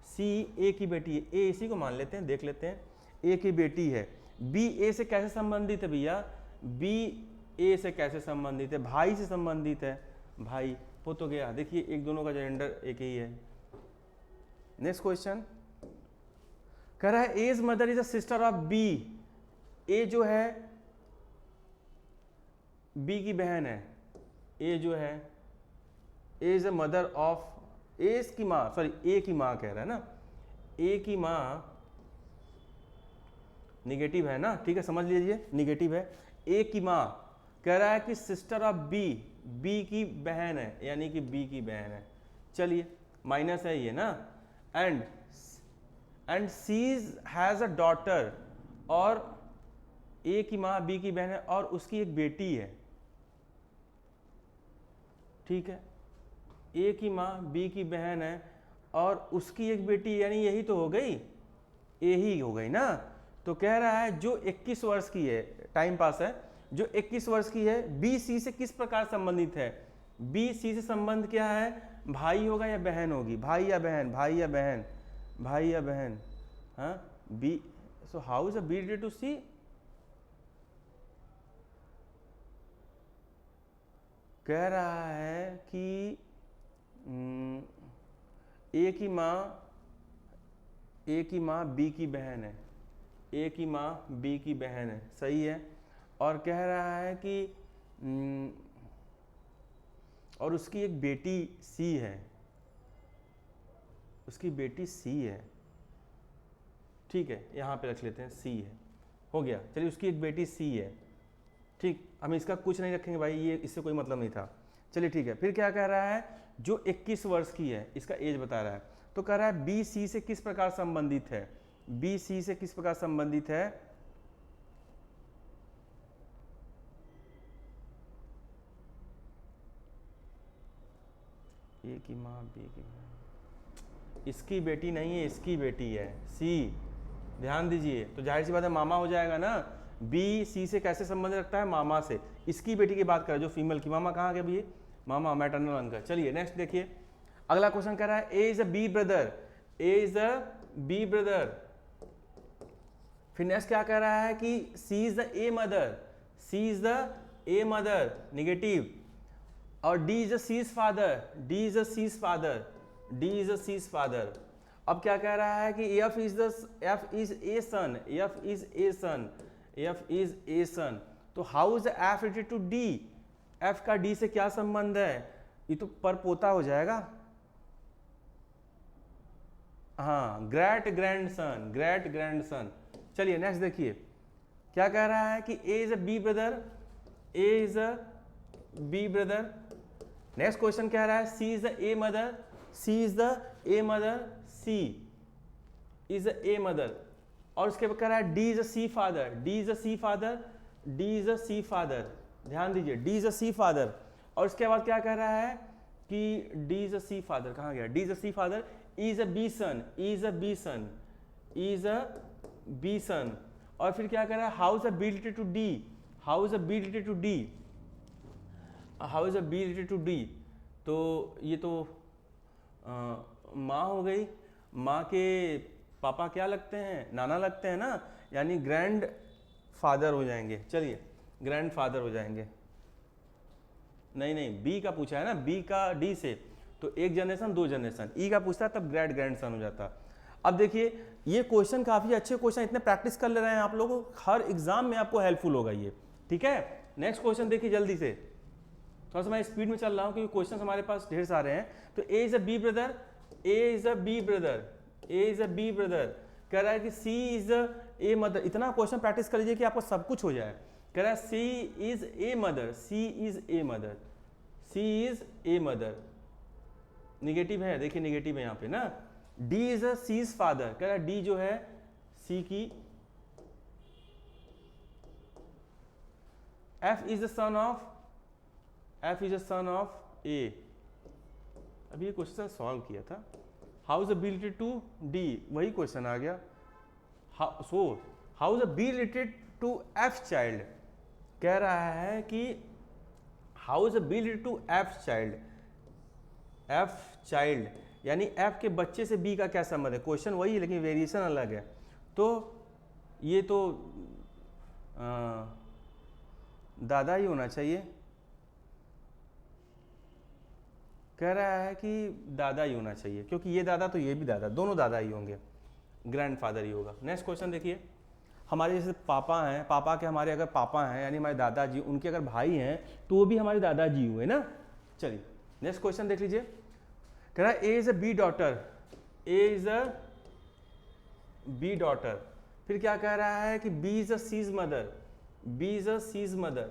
सी ए की बेटी है, ए इसी को मान लेते हैं, देख लेते हैं, ए की बेटी है। बी ए से कैसे संबंधित है भैया, बी ए से कैसे संबंधित है, भाई से संबंधित है, भाई हो तो गया, देखिए एक दोनों का जेंडर एक ही है। नेक्स्ट क्वेश्चन कह रहा है A's mother is a sister of B, A जो है बी की बहन है, ए जो है A is a mother of, A's की माँ, सॉरी ए की माँ कह रहा है ना, ए की माँ निगेटिव है ना, ठीक है समझ लीजिए निगेटिव है, ए की माँ कह रहा है कि सिस्टर ऑफ बी, बी की बहन है, यानी कि बी की बहन है, चलिए माइनस है ये ना, and C has a daughter, और ए की माँ बी की बहन है और उसकी एक बेटी है, ठीक है, ए की माँ बी की बहन है और उसकी एक बेटी, यानी यही तो हो गई, ए ही हो गई ना। तो कह रहा है जो 21 वर्ष की है, टाइम पास है, जो 21 वर्ष की है, बी सी से किस प्रकार संबंधित है, बी सी से संबंध क्या है, भाई होगा या बहन होगी, भाई या बहन, भाई या बहन, भाई या बहन, हाँ B, so how is a B related to C, कह रहा है कि ए की माँ बी की बहन है, ए की माँ बी की बहन है, सही है, और कह रहा है कि और उसकी एक बेटी सी है, उसकी बेटी सी है, ठीक है, यहाँ पे रख लेते हैं सी है, हो गया। चलिए उसकी एक बेटी सी है, ठीक, हम इसका कुछ नहीं रखेंगे भाई, ये इससे कोई मतलब नहीं था। चलिए ठीक है, फिर क्या कह रहा है, जो 21 वर्ष की है, इसका एज बता रहा है, तो कह रहा है बी सी से किस प्रकार संबंधित है, बी सी से किस प्रकार संबंधित है, ए की माँ बी की माँ, इसकी बेटी नहीं है, इसकी बेटी है सी, ध्यान दीजिए। तो जाहिर सी बात है मामा हो जाएगा ना, बी सी से कैसे संबंध रखता है, मामा से। इसकी बेटी की बात करें जो फीमेल की, मामा कहाँ गया भैया, मामा मैटरनल अंकल। चलिए नेक्स्ट देखिए, अगला क्वेश्चन कह रहा है A is a B brother, A is a B brother. फिर नेक्स्ट क्या कह रहा है कि C is the A mother, C is the A mother, negative. और D is a C's father, D is a C's father, D is a C's father. अब क्या कह रहा है कि F is a son, F is a son, F is a son. तो how is F related to D, F का D से क्या संबंध है, ये तो परपोता हो जाएगा, हाँ, ग्रेट ग्रैंडसन, ग्रेट ग्रैंडसन। चलिए नेक्स्ट देखिए, क्या कह रहा है कि A is a B brother, A is a B brother. Next question कह रहा है C is the A mother, C is the A mother, C is the A mother. और उसके बाद कह रहा है D is a C father, D is a C father, D is a C father, ध्यान दीजिए, D is a C father. और उसके बाद क्या कह रहा है कि D is a C father, कहाँ गया, D is a C father, is a B son, is a B son, is a B son. और फिर क्या कह रहा है how is a B related to D, how is a B related to D, how is a B related to D. तो ये तो माँ हो गई, माँ के पापा क्या लगते हैं, नाना लगते हैं ना, यानी ग्रैंड फादर हो जाएंगे। चलिए ग्रैंड फादर हो जाएंगे, नहीं नहीं बी का पूछा है ना, बी का डी से, तो एक जनरेशन दो जनरेशन, ई का पूछता तब ग्रेट ग्रैंडसन हो जाता। अब देखिए ये क्वेश्चन काफी अच्छे क्वेश्चन, इतने प्रैक्टिस कर ले रहे हैं आप लोगों को, हर एग्जाम में आपको हेल्पफुल होगा ये, ठीक है। नेक्स्ट क्वेश्चन देखिए जल्दी से, थोड़ा सा मैं स्पीड में चल रहा हूँ क्योंकि क्वेश्चन हमारे पास ढेर सारे हैं। तो A is a B brother, A is a B brother, A is a B brother. कह रहा है कि C is a A mother, इतना क्वेश्चन प्रैक्टिस कर लीजिए कि आपको सब कुछ हो जाए। कह रहा है C is a mother, C is a mother, C is a mother, negative है, देखिए निगेटिव है यहाँ पे ना। D is a C's father, कह रहा है डी जो है सी की, F is the son of, F is a son of A. अभी ये क्वेश्चन सॉल्व किया था, how is a B related to D, वही क्वेश्चन आ गया। So how is a B related to F child, कह रहा है कि how is a B related to F child, F child यानी एफ के बच्चे से बी का क्या संबंध है, क्वेश्चन वही है लेकिन वेरिएशन अलग है। तो ये तो दादा ही होना चाहिए, कह रहा है कि दादा ही होना चाहिए, क्योंकि ये दादा तो ये भी दादा, दोनों दादा ही होंगे, ग्रैंडफादर ही होगा। नेक्स्ट क्वेश्चन देखिए, हमारे जैसे पापा हैं, पापा के हमारे अगर पापा हैं यानी हमारे दादाजी, उनके अगर भाई हैं तो वो भी हमारे दादाजी हुए ना। चलिए नेक्स्ट क्वेश्चन देख लीजिए, कह रहा है A is a B daughter, A is a B daughter. फिर क्या कह रहा है कि B is a C's mother, B is a C's mother,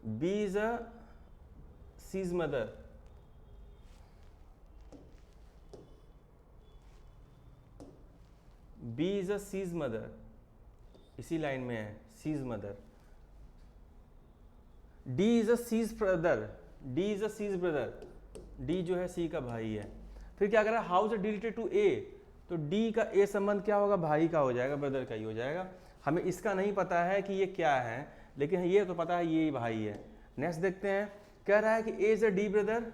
B is a C's mother. B is a C's mother, इसी लाइन में है C's mother. D is a C's brother, D is a C's brother, D जो है सी का भाई है। फिर क्या कर रहा है how is a D related to A, तो डी का ए संबंध क्या होगा, भाई का हो जाएगा, ब्रदर का ही हो जाएगा। हमें इसका नहीं पता है कि ये क्या है, लेकिन ये तो पता है ये भाई है। नेक्स्ट देखते हैं, कह रहा है कि A is a D brother,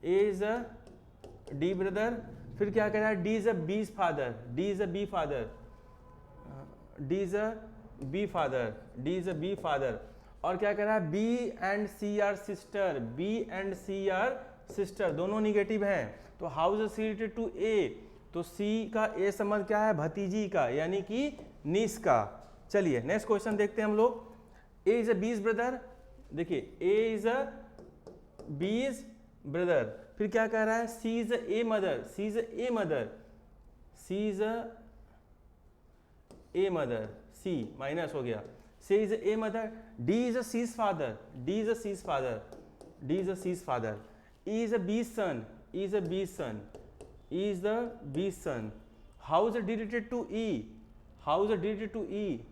A is a D brother. फिर क्या कह रहा है D is a B's father, D is a B father, D is a B father, D is a B father. D क्या कह रहा है B and C are sister, B and C are sister, दोनों negative हैं। तो how is C related to A, तो C का ए संबंध क्या है, भतीजी का यानी कि नीस का। चलिए नेक्स्ट क्वेश्चन देखते हैं हम लोग, ए इज अ बीज ब्रदर, देखिए A is a B is brother, फिर क्या कह रहा है, C is a mother, C is a mother, C is a mother, C minus हो गया, C is a mother, D is a C's father, D is a C's father, D is a C's father, E is a B son, E is a B son, E is the B son, how is related to E, how is related to ई,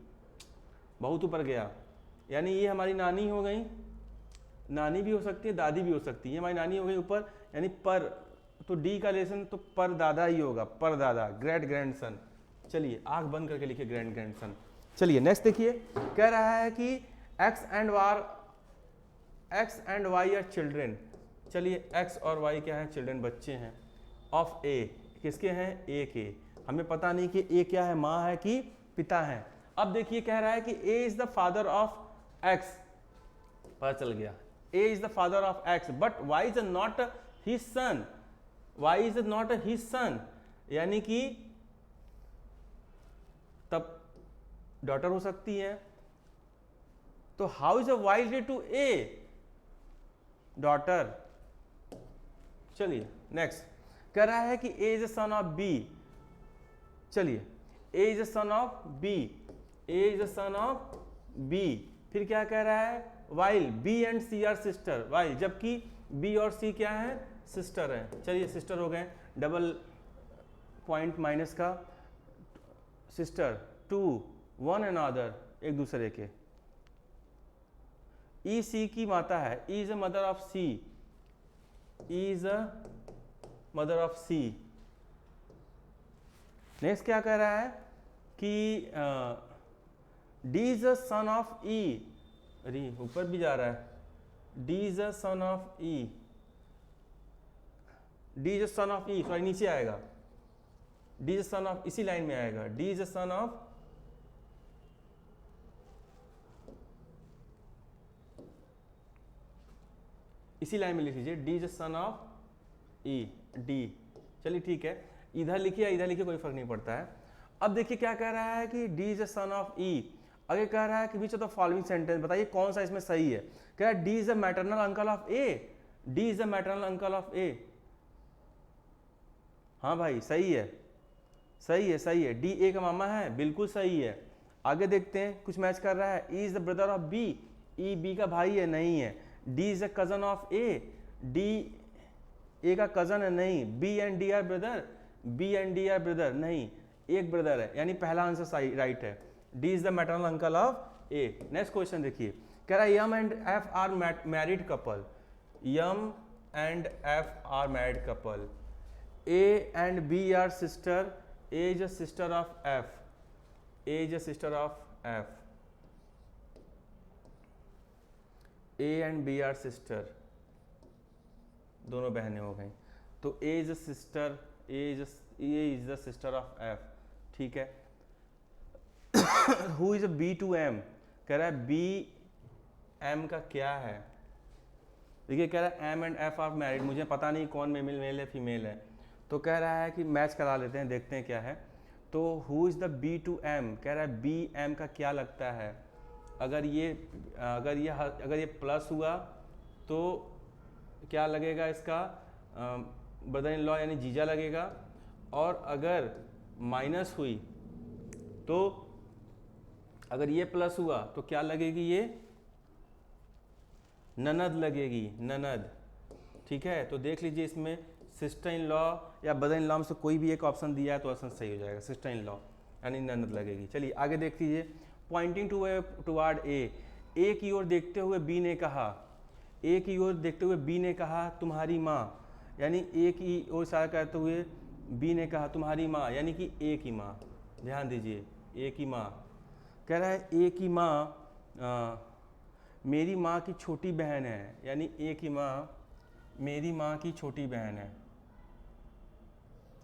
बहुत ऊपर गया, यानी ये हमारी नानी हो गई, नानी भी हो सकती है, दादी भी हो सकती है, हमारी नानी हो गई ऊपर, यानी पर, तो डी का रिलेशन तो पर दादा ही होगा, पर दादा, ग्रेट ग्रैंडसन। चलिए आंख बंद करके लिखिए ग्रैंड ग्रैंडसन। चलिए नेक्स्ट देखिए, कह रहा है कि X and Y are children. चलिए एक्स और वाई क्या है, चिल्ड्रेन, बच्चे हैं, ऑफ ए, किसके हैं, ए के। हमें पता नहीं कि ए क्या है, माँ है कि पिता है। अब देखिए कह रहा है कि A is the father of X, पता चल गया, A is the father of X, but Y is not his son, Y is not his son, यानी कि तब डॉटर हो सकती है, तो how is a Y related to A, daughter. चलिए नेक्स्ट, कह रहा है कि A is a son of B. चलिए A is a son of B, A is a son of B, फिर क्या कह रहा है, while B and C are sister, while जबकि बी और सी क्या है, सिस्टर है। चलिए सिस्टर हो गए, डबल पॉइंट माइनस का, सिस्टर टू वन अनदर, एक दूसरे के। ई सी की माता है, E is a mother of C, E is a mother of C. Next क्या कह रहा है कि D is a son of E, अरे ऊपर भी जा रहा है, D is a son of E, D is a son of E, sorry नीचे आएगा, D is a son of, इसी लाइन में आएगा, D is a son of, इसी लाइन में लिख लीजिए, D is a son of E, D. चलिए ठीक है, इधर लिखिए इधर लिखिए, कोई फर्क नहीं पड़ता है। अब देखिए क्या कह रहा है कि D is a son of E, आगे कह रहा है कि which of the following sentence, बताइए कौन सा इसमें सही है। कह रहा है D is a maternal uncle of A, D is a maternal uncle of A. हाँ भाई सही है, सही है, सही है, डी ए का मामा है, बिल्कुल सही है। आगे देखते हैं कुछ मैच कर रहा है, E is the brother of B, E B का भाई है, नहीं है। D is the cousin of A, D A का कजन है, नहीं। B and D are brother, B and D are brother, नहीं, एक ब्रदर है, यानी पहला आंसर सही राइट है, D is the maternal uncle of A. Next question देखिए, कह रहा है M and F are married couple, M and F are married couple, A and B are sister, A is a sister of F, A is a sister of F, A and B are sister, दोनों बहनें हो गई, तो A is a sister, A is the sister of F, ठीक है। Who is a B to M, कह रहा है बी एम का क्या है, देखिए कह रहा है M and F are married, मुझे पता नहीं कौन मेल है फीमेल है, तो कह रहा है कि मैच करा लेते हैं, देखते हैं क्या है। तो who is the B to M, कह रहा है बी एम का क्या लगता है, अगर ये प्लस हुआ तो क्या लगेगा इसका, ब्रदर इन लॉ यानी जीजा लगेगा, और अगर माइनस हुई तो, अगर ये प्लस हुआ तो क्या लगेगी, ये ननद लगेगी, ननद, ठीक है। तो देख लीजिए इसमें सिस्टर इन लॉ या ब्रदर इन लॉ में से कोई भी एक ऑप्शन दिया है तो ऑप्शन सही हो जाएगा, सिस्टर इन लॉ यानी ननद लगेगी। चलिए आगे देख लीजिए, पॉइंटिंग टुवर्ड ए की ओर देखते हुए बी ने कहा, ए की ओर देखते हुए बी ने कहा तुम्हारी माँ, यानी ए की ओर इशारा करते हुए बी ने कहा तुम्हारी माँ, यानी कि ए की माँ, ध्यान दीजिए ए की माँ। कह रहा है ए की माँ मेरी माँ की छोटी बहन है, यानी ए की माँ मेरी माँ की छोटी बहन है,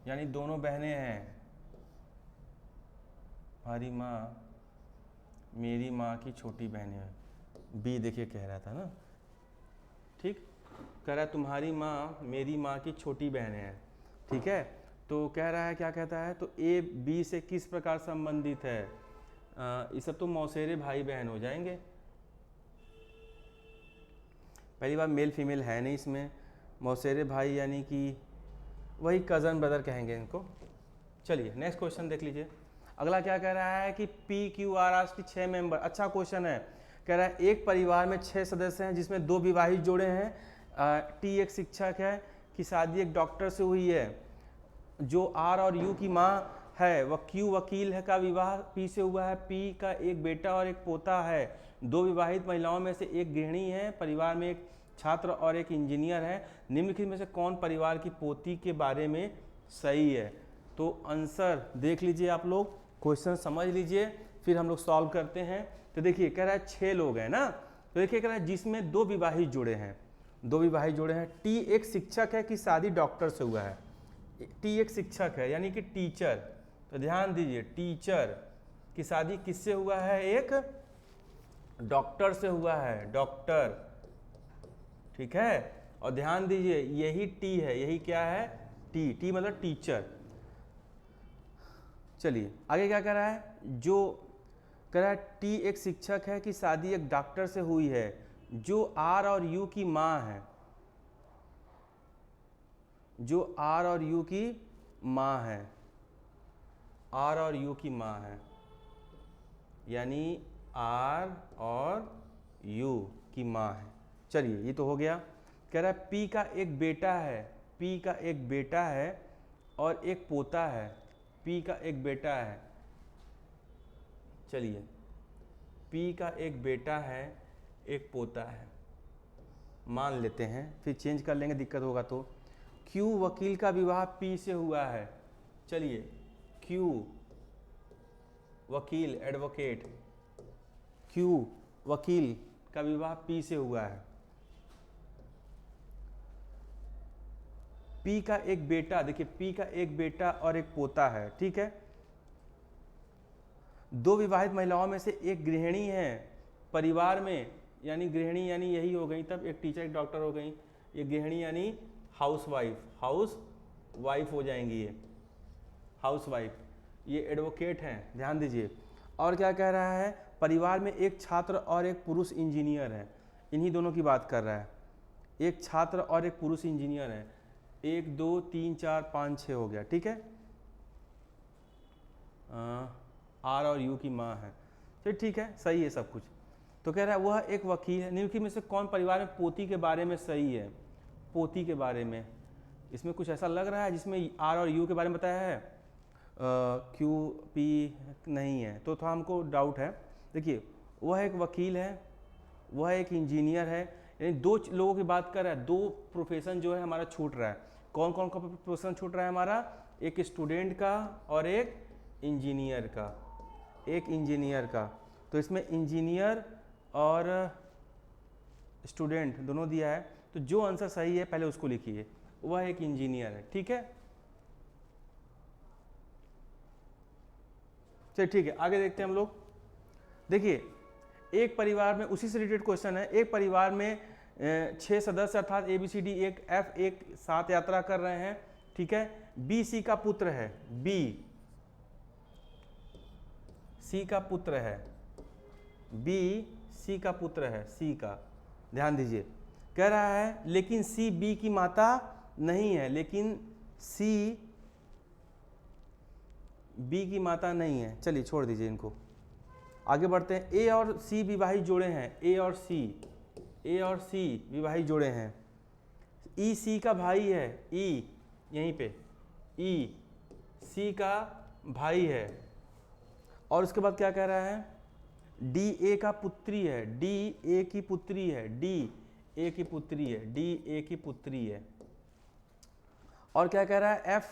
यानी दोनों बहनें हैं, हमारी माँ मेरी माँ की छोटी बहनें हैं, बी देखिए कह रहा था ना, ठीक। कह रहा है तुम्हारी माँ मेरी माँ की छोटी बहनें हैं, ठीक है। तो कह रहा है क्या कहता है, तो ए बी से किस प्रकार संबंधित है, ये सब तो मौसेरे भाई बहन हो जाएंगे, पहली बार मेल फीमेल है नहीं इसमें। मौसेरे भाई यानी कि वही कज़न ब्रदर कहेंगे इनको। चलिए नेक्स्ट क्वेश्चन देख लीजिए। अगला क्या कह रहा है कि PQRS की 6 मेंबर। अच्छा क्वेश्चन है। कह रहा है एक परिवार में 6 सदस्य हैं जिसमें 2 विवाहित जोड़े हैं। T एक शिक्षक है कि शादी एक डॉक्टर से हुई है। जो R और U की माँ है वह Q वकील है का विवाह P से हुआ है। P का एक बेटा और एक पोता है। 2 विवाहित महिलाओं में से एक गृहिणी है। परिवार में एक छात्र और एक इंजीनियर है। निम्नलिखित में से कौन परिवार की पोती के बारे में सही है? तो आंसर देख लीजिए आप लोग, क्वेश्चन समझ लीजिए, फिर हम लोग सॉल्व करते हैं। तो देखिए कह रहा है 6 लोग हैं ना, तो देखिए कह रहा है जिसमें 2 विवाहित जोड़े हैं। 2 विवाहित जोड़े हैं। T एक शिक्षक है कि शादी डॉक्टर से हुआ है। T एक शिक्षक है यानी कि टीचर। तो ध्यान दीजिए टीचर की शादी किससे हुआ है? एक डॉक्टर से हुआ है, डॉक्टर। ठीक है, और ध्यान दीजिए यही T है, यही क्या है? T मतलब टीचर। चलिए आगे क्या कह रहा है? जो कह रहा है T एक शिक्षक है कि शादी एक डॉक्टर से हुई है। जो R और U की माँ है, जो R और U की माँ है, R और U की माँ है, यानी R और U की माँ है। चलिए ये तो हो गया। कह रहा है P का एक बेटा है, P का एक बेटा है और एक पोता है। P का एक बेटा है। चलिए P का एक बेटा है, एक पोता है, मान लेते हैं, फिर चेंज कर लेंगे दिक्कत होगा तो। Q वकील का विवाह P से हुआ है। चलिए Q वकील, एडवोकेट, Q वकील का विवाह P से हुआ है। P का एक बेटा, देखिए P का एक बेटा और एक पोता है। ठीक है, 2 विवाहित महिलाओं में से एक गृहिणी है। परिवार में, यानी गृहिणी यानी यही हो गई, तब एक टीचर एक डॉक्टर हो गई। ये गृहिणी यानी हाउस वाइफ हो जाएंगी, ये हाउस वाइफ। ये एडवोकेट हैं, ध्यान दीजिए। और क्या कह रहा है? परिवार में एक छात्र और एक पुरुष इंजीनियर है। इन्हीं दोनों की बात कर रहा है। एक छात्र और एक पुरुष इंजीनियर है। 1 2 3 4 5 6 हो गया। ठीक है, R और U की माँ है। चलिए ठीक है, सही है सब कुछ। तो कह रहा है वह एक वकील है। निम्नलिखित में से कौन परिवार में पोती के बारे में सही है? पोती के बारे में इसमें कुछ ऐसा लग रहा है जिसमें R और U के बारे में बताया है, Q P नहीं है, तो थोड़ा हमको डाउट है। देखिए वह एक वकील है, वह एक इंजीनियर है, यानी 2 लोगों की बात कर रहा है। 2 प्रोफेशन जो है हमारा छूट रहा है। कौन कौन का प्रोफेशन छूट रहा है हमारा? एक स्टूडेंट का और एक इंजीनियर का, एक इंजीनियर का। तो इसमें इंजीनियर और स्टूडेंट दोनों दिया है, तो जो आंसर सही है पहले उसको लिखिए, वह एक इंजीनियर है। ठीक है, चलिए ठीक है, आगे देखते हैं हम लोग। देखिए एक परिवार में, उसी से रिलेटेड क्वेश्चन है। एक परिवार में 6 सदस्य अर्थात ABCD एक F एक साथ यात्रा कर रहे हैं। ठीक है, B C का पुत्र है, B C का पुत्र है, B C का पुत्र है, C का। ध्यान दीजिए कह रहा है लेकिन C B की माता नहीं है, लेकिन C B की माता नहीं है। चलिए छोड़ दीजिए इनको, आगे बढ़ते हैं। A और C विवाहित जोड़े हैं, A और C विवाहित जोड़े हैं। E C का भाई है, E यहीं पे E C का भाई है। और उसके बाद क्या कह रहा है? D A का पुत्री है, D A की पुत्री है, D A की पुत्री है, D A की पुत्री है। और क्या कह रहा है? F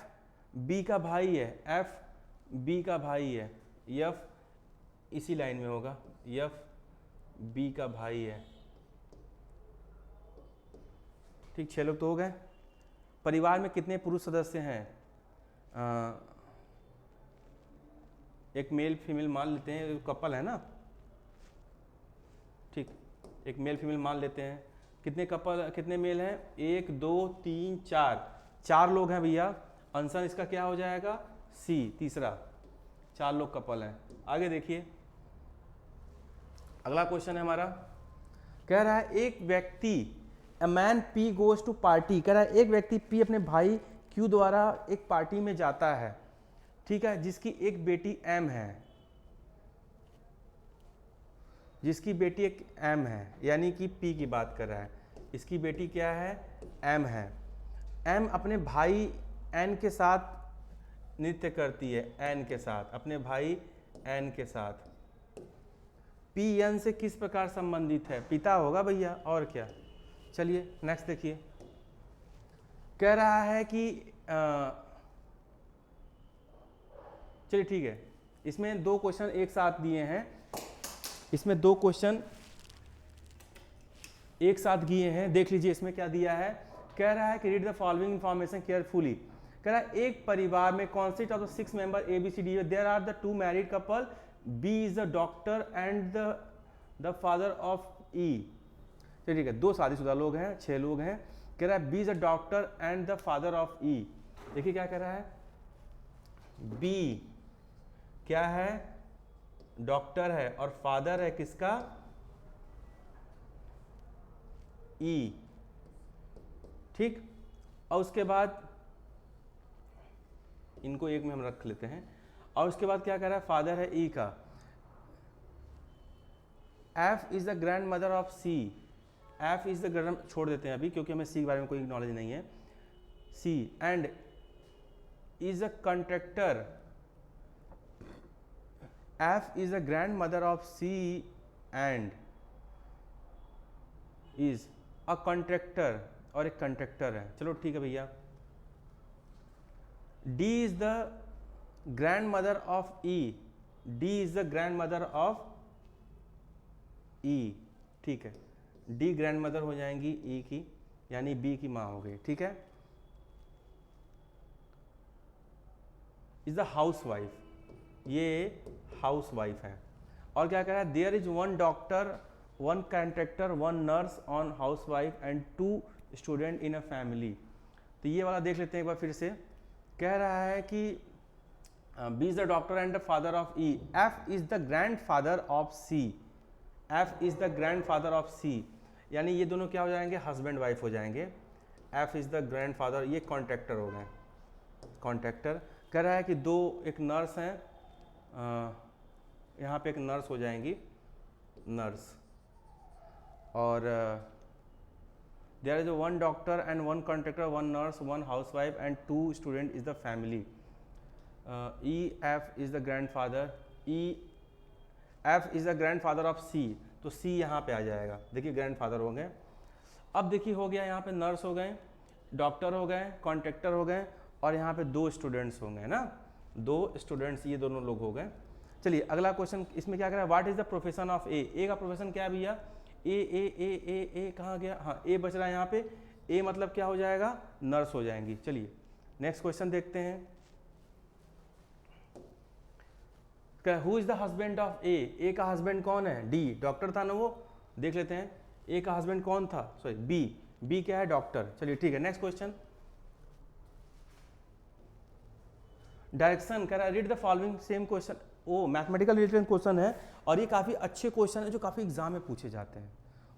B का भाई है, F B का भाई है, F इसी लाइन में होगा, F B का भाई है। ठीक, 6 लोग तो हो गए। परिवार में कितने पुरुष सदस्य हैं? एक मेल फीमेल मान लेते हैं, कपल है ना। ठीक, एक मेल फीमेल मान लेते हैं। कितने मेल हैं? 1 2 3 4 लोग हैं भैया। आंसर इसका क्या हो जाएगा? C तीसरा, 4 लोग कपल हैं। आगे देखिए अगला क्वेश्चन है हमारा। कह रहा है एक व्यक्ति a man P goes to party, कह रहा है एक व्यक्ति पी अपने भाई क्यू द्वारा एक पार्टी में जाता है, ठीक है, जिसकी एक बेटी एम है, जिसकी बेटी एक एम है, यानी कि पी की बात कर रहा है, इसकी बेटी क्या है, एम है। एम अपने भाई एन के साथ नृत्य करती है, एन के साथ, अपने भाई एन के साथ। पी एन से किस प्रकार संबंधित है, पिता होगा भैया, और क्या। चलिए नेक्स्ट देखिए, कह रहा है कि चलिए ठीक है, इसमें दो क्वेश्चन एक साथ दिए हैं, इसमें दो क्वेश्चन एक साथ दिए हैं, देख लीजिए इसमें क्या दिया है। कह रहा है कि read the following information carefully. कह रहा है एक परिवार में consist of the 6 member A B C D, there are the 2 married couple, B is the doctor and the father of E. चलिए ठीक है, 2 शादीशुदा लोग हैं, 6 लोग हैं। कह रहा है B is the doctor and the father of E. देखिए क्या कह रहा है, बी क्या है, डॉक्टर है, और फादर है किसका, ई, ठीक। और उसके बाद इनको एक में हम रख लेते हैं, और उसके बाद क्या कह रहा है, फादर है ई का। F is the grand mother of C, F is the grand, छोड़ देते हैं अभी क्योंकि हमें सी के बारे में कोई नॉलेज नहीं है। C and is a contractor, F is the grand mother of C and is a contractor, और एक कंट्रैक्टर है। चलो ठीक है भैया। D is the grand mother of E, D is the grand mother of E, ठीक है, D grand mother हो जाएंगी ई की, यानी बी की माँ हो गई, ठीक है। इज द हाउस वाइफ, ये हाउस वाइफ है। और क्या कह रहा है, there is 1 doctor, 1 contractor, 1 nurse on housewife and 2 student in a family. तो ये वाला देख लेते हैं एक बार फिर से। कह रहा है कि B is the doctor and the father of E, F is the grandfather of C, F is the grandfather of C, यानी ये दोनों क्या हो जाएंगे, हस्बैंड वाइफ हो जाएंगे। F is the grand father, ये कॉन्ट्रैक्टर हो गए, कॉन्ट्रैक्टर। कह रहा है कि एक नर्स हैं, यहाँ पे एक नर्स हो जाएंगी, नर्स, और there is 1 doctor and 1 contractor, 1 nurse, 1 housewife and 2 student is the family. E F is the grandfather, E F is the grandfather of C, तो सी यहाँ पे आ जाएगा। देखिए ग्रैंड फादर हो गए। अब देखिए हो गया, यहाँ पे नर्स हो गए, डॉक्टर हो गए, कॉन्ट्रैक्टर हो गए, और यहाँ पे 2 स्टूडेंट्स होंगे ना, 2 स्टूडेंट्स, ये दोनों लोग हो गए। चलिए अगला क्वेश्चन, इसमें क्या कह रहा है, what is the profession of A, A का प्रोफेशन क्या है भैया, ए कहाँ गया, हाँ ए बच रहा है यहाँ पे, ए मतलब क्या हो जाएगा, नर्स हो जाएंगी। चलिए नेक्स्ट क्वेश्चन देखते हैं। Who is the husband of A का हस्बैंड कौन है, डी, डॉक्टर था ना वो, देख लेते हैं ए का हस्बैंड कौन था, सॉरी बी क्या है, डॉक्टर। चलिए ठीक है, नेक्स्ट क्वेश्चन। डायरेक्शन कह रहा है read the following, same question, ओ मैथमेटिकल रिलेटेड क्वेश्चन है, और ये काफ़ी अच्छे क्वेश्चन है जो काफ़ी एग्जाम में पूछे जाते हैं,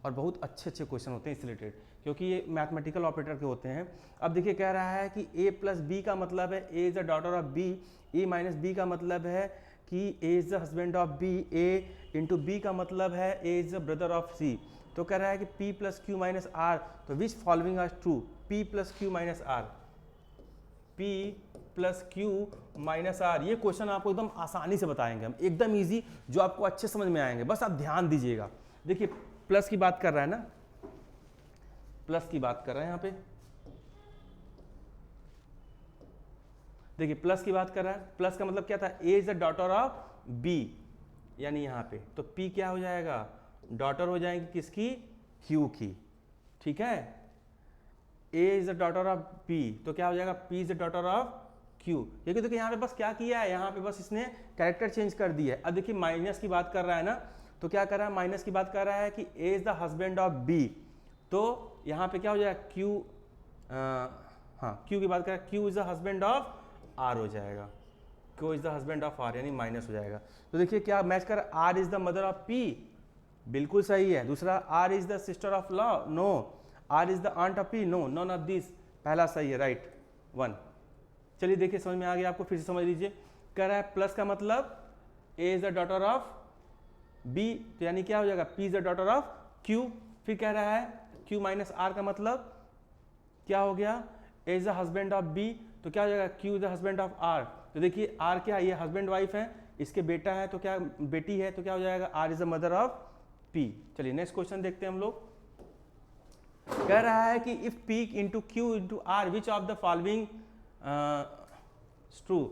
और बहुत अच्छे क्वेश्चन होते हैं इस रिलेटेड, क्योंकि ये मैथमेटिकल ऑपरेटर के होते हैं। अब देखिए कह रहा है कि ए प्लस बी का मतलब है A is the daughter of B, A minus B का मतलब है कि A is the husband of B, A into B का मतलब है A is the brother of C. तो कह रहा है कि P plus Q minus R, तो which following are true, P plus Q minus R, P plus Q minus R. ये क्वेश्चन आपको एकदम आसानी से बताएंगे हम, एकदम इजी, जो आपको अच्छे समझ में आएंगे, बस आप ध्यान दीजिएगा। देखिए प्लस की बात कर रहा है ना, प्लस की बात कर रहे हैं यहाँ पे, देखिए प्लस की बात कर रहा है, प्लस का मतलब क्या था, A is the daughter of B, यानी यहाँ पे तो P क्या हो जाएगा, डॉटर हो जाएंगी किसकी, Q की, ठीक है। A is the daughter of P, तो क्या हो जाएगा, P is the daughter of Q। क्योंकि देखिए यहाँ पे बस क्या किया है, यहाँ पे बस इसने कैरेक्टर चेंज कर दिया है। अब देखिए माइनस की बात कर रहा है ना, तो क्या कर रहा है, माइनस की बात कर रहा है कि A is the husband of B, तो यहाँ पे क्या हो जाएगा, Q की बात कर रहा है, Q is the husband of R हो जाएगा, Q is the husband of R, यानी माइनस हो जाएगा। तो देखिए क्या मैच कर, R is the mother of P, बिल्कुल सही है। दूसरा R is the sister of law, no, R is the aunt of P, no, none of this, पहला सही है, राइट, 1। चलिए देखिए समझ में आ गया आपको, फिर से समझ लीजिए। कह रहा है प्लस का मतलब A is the daughter of B, तो यानी क्या हो जाएगा, P is the daughter of Q. फिर कह रहा है क्यू माइनस आर का मतलब क्या हो गया, A is the husband of B, तो क्या हो जाएगा, Q is the husband of R. तो देखिए आर क्या है, ये हस्बैंड वाइफ है, इसके बेटा है तो क्या, बेटी है तो क्या हो जाएगा, R is the mother of P. चलिए नेक्स्ट क्वेश्चन देखते हैं हम लोग। कह रहा है कि if P into Q into R which of the following true.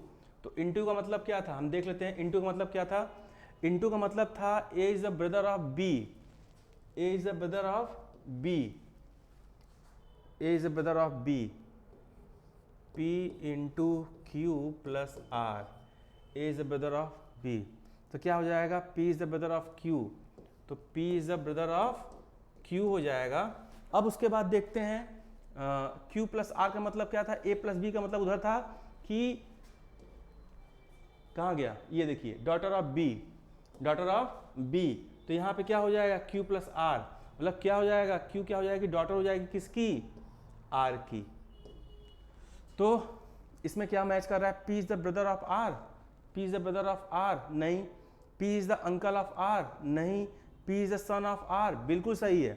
तो इंटू का मतलब क्या था, हम देख लेते हैं इंटू का मतलब क्या था। इंटू का मतलब था A is the brother of B, A is the brother of B, A is the brother of B, P into Q plus R, A is the brother of B, तो क्या हो जाएगा, P is the brother of Q, तो P is the brother of Q हो जाएगा। अब उसके बाद देखते हैं क्यू प्लस आर का मतलब क्या था, ए प्लस बी का मतलब उधर था कि कहाँ गया, ये देखिए daughter of B, daughter of B, तो यहाँ पे क्या हो जाएगा क्यू प्लस आर, मतलब क्या हो जाएगा, क्यू क्या हो जाएगी, डॉटर हो जाएगी किसकी, आर की। तो इसमें क्या मैच कर रहा है, P is the brother of R, P is the brother of R, नहीं, P is the uncle of R, नहीं, P is the son of R, बिल्कुल सही है,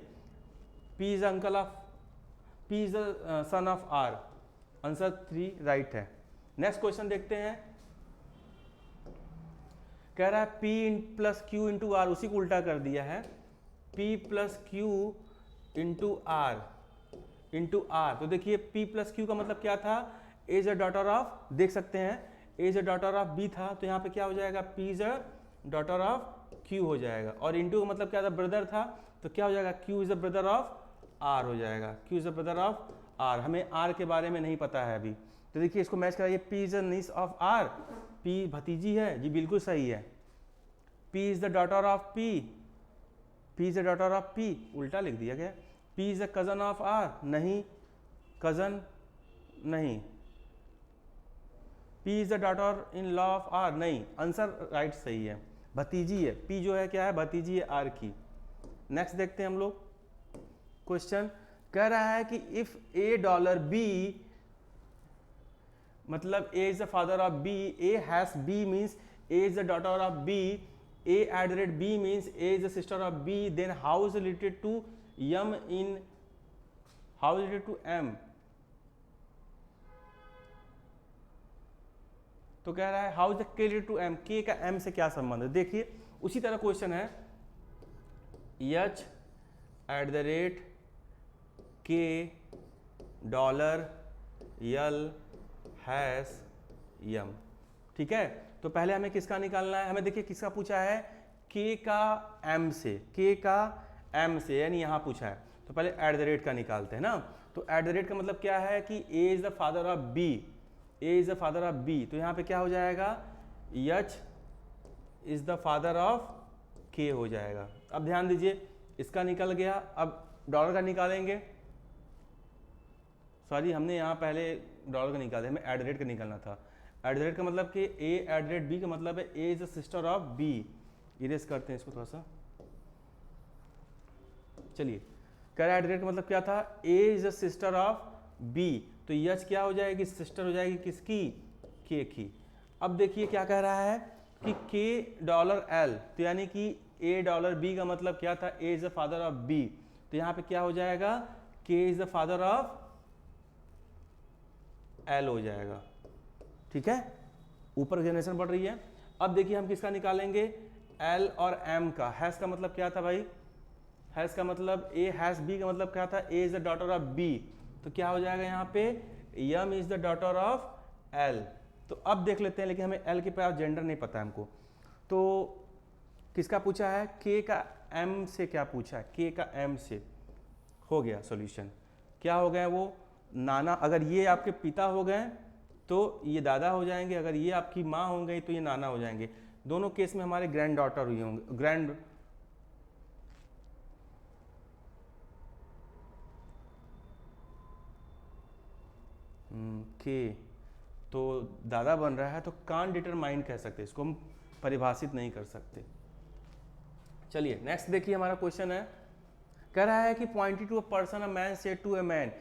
P is the uncle of, P is the son of R, answer 3 right है। Next question देखते हैं। कह रहा है P plus Q into R, उसी को उल्टा कर दिया है, P plus Q into are, into R, तो देखिए P प्लस क्यू का मतलब क्या था, A is a daughter of, देख सकते हैं A is a daughter of B था, तो यहाँ पे क्या हो जाएगा, P is a daughter of Q हो जाएगा, और इंटू का मतलब क्या था, ब्रदर था, तो क्या हो जाएगा, Q is a brother of R हो जाएगा, Q is a brother of R. हमें आर के बारे में नहीं पता है अभी, तो देखिए इसको मैच कराइए, P is a niece of R, P भतीजी है जी, बिल्कुल सही है, P is the daughter of P, P is the daughter of P, उल्टा लिख दिया गया, P is the cousin of R, नहीं, कजन नहीं, P is the daughter in law of R, नहीं, आंसर राइट सही है, भतीजी है, P जो है क्या है, भतीजी है R की। नेक्स्ट देखते हैं हम लोग क्वेश्चन। कह रहा है कि इफ ए डॉलर बी, मतलब A is the father of B, A has B means A is the daughter of B, a at the rate b means a is the sister of b, then how is it related to m in, how is it related to m। तो कह रहा है how is the k related to m, k का m से क्या संबंध है। देखिए उसी तरह क्वेश्चन है, h at the rate k dollar l hash m, ठीक है। तो पहले हमें किसका निकालना है, हमें देखिए किसका पूछा है, k का m से, k का m से, यानी यहाँ पूछा है, तो पहले एट द रेट का निकालते हैं ना। तो एट द रेट का मतलब क्या है कि a is the father of b, a is the father of b, तो यहाँ पे क्या हो जाएगा, h is the father of k हो जाएगा। अब ध्यान दीजिए इसका निकल गया, अब डॉलर का निकालेंगे, सॉरी हमने यहाँ पहले डॉलर का निकाले, हमें एट द रेट का निकालना था। एट द रेट का मतलब कि A at the rate B का मतलब है A is the sister of B, erase करते हैं इसको थोड़ा सा, चलिए। कह रहा है एट द रेट का मतलब क्या था, A is the sister of B, तो यच क्या हो जाएगी, सिस्टर हो जाएगी किसकी, के की। अब देखिए क्या कह रहा है कि के डॉलर एल, तो यानी कि ए डॉलर बी का मतलब क्या था, A is the father of B, तो यहाँ पे क्या हो जाएगा, K is the father of L हो जाएगा, ठीक है। ऊपर जनरेशन बढ़ रही है। अब देखिए हम किसका निकालेंगे, एल और एम का। हैश का मतलब क्या था भाई, हैश का मतलब ए, हैश बी का मतलब क्या था, A is the daughter of B, तो क्या हो जाएगा यहाँ पे, M is the daughter of L. तो अब देख लेते हैं, लेकिन हमें एल के पास जेंडर नहीं पता है हमको, तो किसका पूछा है, के का एम से, क्या पूछा है, के का एम से, हो गया सॉल्यूशन। क्या हो गए वो, नाना, अगर ये आपके पिता हो गए तो ये दादा हो जाएंगे, अगर ये आपकी माँ हो गई तो ये नाना हो जाएंगे। दोनों केस में हमारे ग्रैंड डॉटर हुई होंगे, ग्रैंड, के, तो दादा बन रहा है, तो कान डिटरमाइन कह सकते हैं, इसको हम परिभाषित नहीं कर सकते। चलिए नेक्स्ट देखिए हमारा क्वेश्चन है, कह रहा है कि pointed to a person, a man said to a man,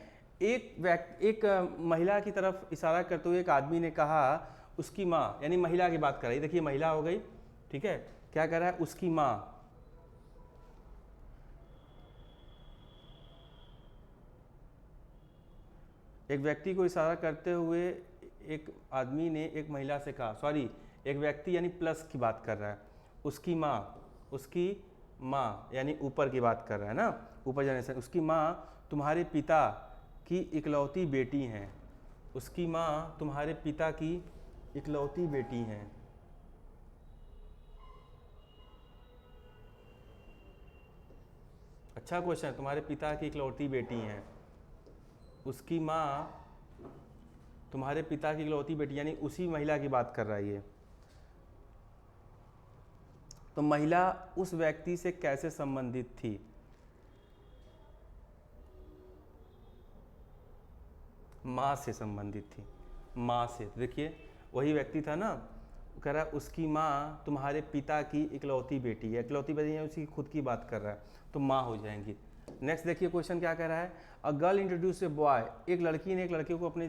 एक महिला की तरफ इशारा करते हुए एक आदमी ने कहा उसकी माँ, यानी महिला की बात कर रही, देखिए महिला हो गई, ठीक है, क्या कह रहा है, उसकी माँ। एक व्यक्ति को इशारा करते हुए एक आदमी ने एक महिला से कहा, सॉरी एक व्यक्ति यानी प्लस की बात कर रहा है, उसकी माँ यानी ऊपर की बात कर रहा है ना, ऊपर जाने से, उसकी माँ तुम्हारे पिता की इकलौती बेटी हैं, उसकी माँ तुम्हारे पिता की इकलौती बेटी हैं। अच्छा क्वेश्चन है, तुम्हारे पिता की इकलौती बेटी हैं, उसकी माँ तुम्हारे पिता की इकलौती बेटी, यानी उसी महिला की बात कर रहा है ये। तो महिला उस व्यक्ति से कैसे संबंधित थी? माँ से संबंधित थी, माँ से। देखिए वही व्यक्ति था ना, कह रहा है उसकी माँ तुम्हारे पिता की इकलौती बेटी है, इकलौती बेटी है, उसकी खुद की बात कर रहा है, तो माँ हो जाएंगी। नेक्स्ट देखिए क्वेश्चन क्या कह रहा है, a girl introduce a boy, एक लड़की ने एक लड़के को अपने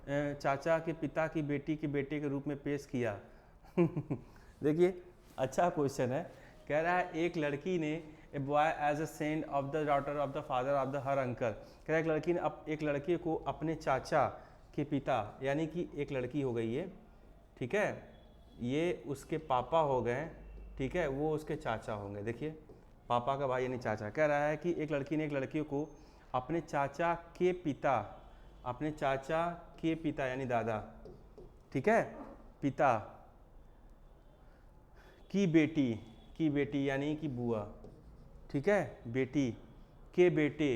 चाचा के पिता की बेटी के बेटे के रूप में पेश किया। देखिए अच्छा क्वेश्चन है, कह रहा है एक लड़की ने a boy as a son of the daughter of the father of the her uncle, कह रहा है एक लड़की ने एक लड़के को अपने चाचा के पिता, यानी कि एक लड़की हो गई ये, ठीक है, ये उसके पापा हो गए, ठीक है, वो उसके चाचा होंगे। देखिए पापा का भाई यानी चाचा। कह रहा है कि एक लड़की ने एक लड़की को अपने चाचा के पिता, अपने चाचा के पिता यानी दादा, ठीक है, पिता की बेटी यानी कि बुआ, ठीक है, बेटी के बेटे,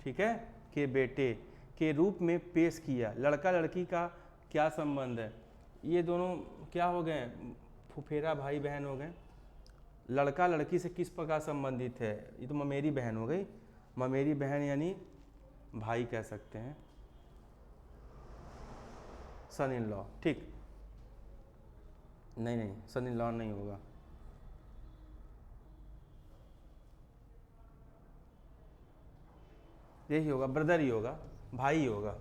ठीक है, के बेटे के रूप में पेश किया। लड़का लड़की का क्या संबंध है? ये दोनों क्या हो गए, फुफेरा भाई बहन हो गए। लड़का लड़की से किस प्रकार संबंधित है? ये तो ममेरी बहन हो गई, ममेरी बहन यानी भाई कह सकते हैं, सन इन लॉ, ठीक, नहीं सन इन लॉ नहीं होगा, यही होगा, ब्रदर ही होगा, भाई ही होगा।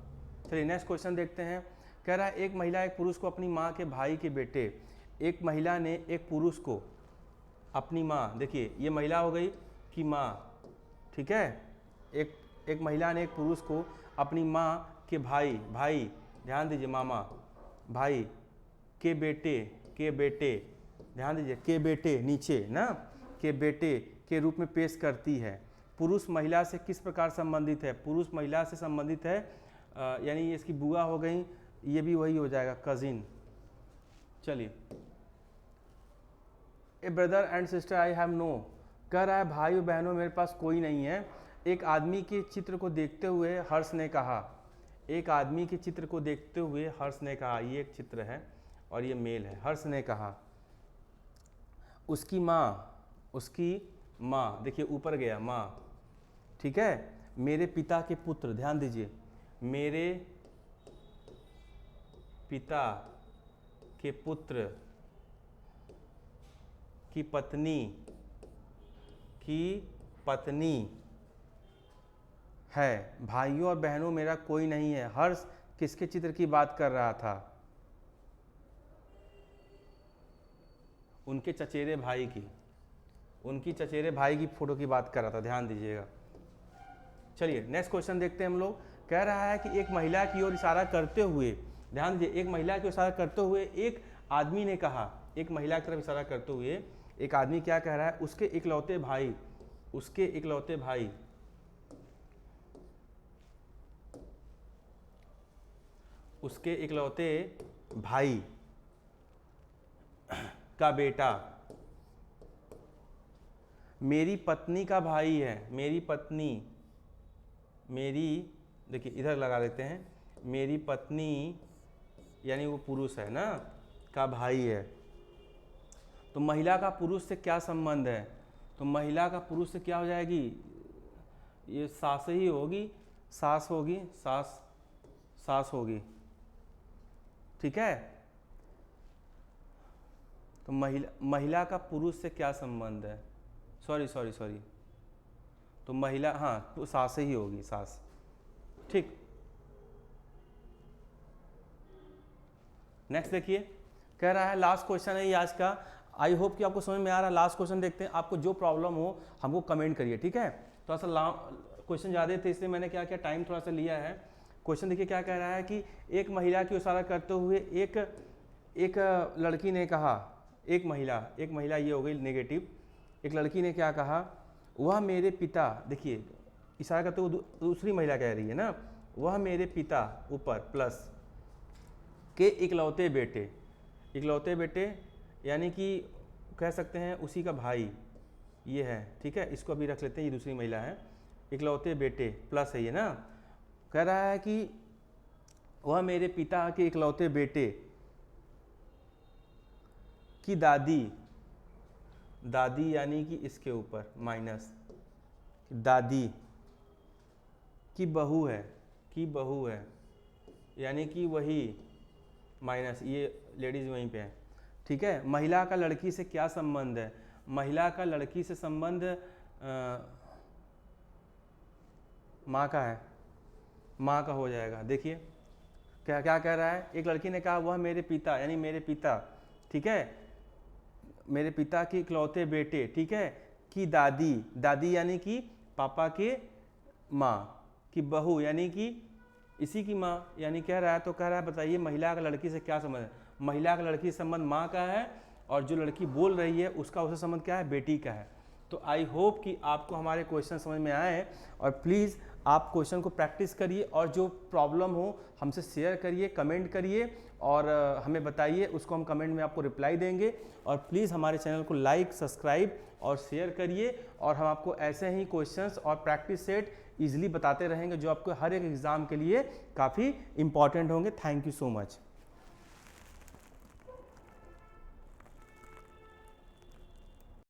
चलिए नेक्स्ट क्वेश्चन देखते हैं। कह रहा है एक महिला एक पुरुष को अपनी माँ के भाई के बेटे, एक महिला ने एक पुरुष को अपनी माँ, देखिए ये महिला हो गई कि माँ, ठीक है, एक महिला ने एक पुरुष को अपनी माँ के भाई ध्यान दीजिए, मामा भाई के बेटे ध्यान दीजिए, के बेटे नीचे ना, के बेटे के रूप में पेश करती है। पुरुष महिला से किस प्रकार संबंधित है? पुरुष महिला से संबंधित है, यानी ये इसकी बुआ हो गई, ये भी वही हो जाएगा, कजिन। चलिए, A brother and sister I have no, कह रहा है भाई और बहनों मेरे पास कोई नहीं है। एक आदमी के चित्र को देखते हुए हर्ष ने कहा, एक आदमी के चित्र को देखते हुए हर्ष ने कहा, ये एक चित्र है और ये मेल है। हर्ष ने कहा उसकी माँ, देखिए ऊपर गया माँ, ठीक है, मेरे पिता के पुत्र, ध्यान दीजिए, मेरे पिता के पुत्र की पत्नी है, भाइयों और बहनों मेरा कोई नहीं है। हर्ष किसके चित्र की बात कर रहा था? उनके चचेरे भाई की, उनकी चचेरे भाई की फोटो की बात कर रहा था, ध्यान दीजिएगा। चलिए नेक्स्ट क्वेश्चन देखते हैं हम लोग। कह रहा है कि एक महिला की ओर इशारा करते हुए, ध्यान दीजिए, एक महिला की ओर इशारा करते हुए एक आदमी ने कहा, एक महिला की तरफ इशारा करते हुए एक आदमी क्या कह रहा है, उसके इकलौते भाई, उसके इकलौते भाई का बेटा मेरी पत्नी का भाई है, देखिए इधर लगा लेते हैं, मेरी पत्नी यानी वो पुरुष है ना, का भाई है। तो महिला का पुरुष से क्या संबंध है? तो महिला का पुरुष से क्या हो जाएगी, ये सास ही होगी, सास होगी, ठीक है। तो महिला का पुरुष से क्या संबंध है? सॉरी तो महिला, हाँ तो सास ही होगी, सास। ठीक, नेक्स्ट देखिए, कह रहा है लास्ट क्वेश्चन है ये आज का। आई होप कि आपको समझ में आ रहा है। लास्ट क्वेश्चन देखते हैं, आपको जो प्रॉब्लम हो हमको कमेंट करिए, ठीक है। थोड़ा सा क्वेश्चन ज़्यादा थे इसलिए मैंने क्या किया, टाइम थोड़ा सा लिया है। क्वेश्चन देखिए क्या कह रहा है कि एक महिला की इशारा करते हुए एक लड़की ने कहा, एक महिला ये हो गई नेगेटिव। एक लड़की ने क्या कहा, वह मेरे पिता, देखिए इशारा करते हुए दूसरी महिला कह रही है ना, वह मेरे पिता ऊपर प्लस के इकलौते बेटे यानी कि कह सकते हैं उसी का भाई ये है, ठीक है। इसको अभी रख लेते हैं, ये दूसरी महिला है। इकलौते बेटे प्लस है ये ना, कह रहा है कि वह मेरे पिता के इकलौते बेटे की दादी यानी कि इसके ऊपर माइनस दादी की बहू है यानी कि वही माइनस ये लेडीज वहीं पे है, ठीक है। महिला का लड़की से क्या संबंध है, महिला का लड़की से संबंध माँ का है, माँ का हो जाएगा। देखिए क्या क्या कह रहा है, एक लड़की ने कहा वह मेरे पिता यानी मेरे पिता, ठीक है, मेरे पिता के इकलौते बेटे, ठीक है, की दादी यानी कि पापा के माँ की बहू यानी कि इसी की माँ, यानी कह रहा है, तो कह रहा है बताइए महिला का लड़की से क्या संबंध है। महिला का लड़की से संबंध माँ का है और जो लड़की बोल रही है उसका उससे संबंध क्या है, बेटी का है। तो आई होप कि आपको हमारे क्वेश्चन समझ में आए और प्लीज़ आप क्वेश्चन को प्रैक्टिस करिए और जो प्रॉब्लम हो हमसे शेयर करिए, कमेंट करिए और हमें बताइए, उसको हम कमेंट में आपको रिप्लाई देंगे। और प्लीज़ हमारे चैनल को लाइक, सब्सक्राइब और शेयर करिए और हम आपको ऐसे ही क्वेश्चंस और प्रैक्टिस सेट ईजिली बताते रहेंगे जो आपको हर एक एग्ज़ाम के लिए काफ़ी इंपॉर्टेंट होंगे। Thank you so much.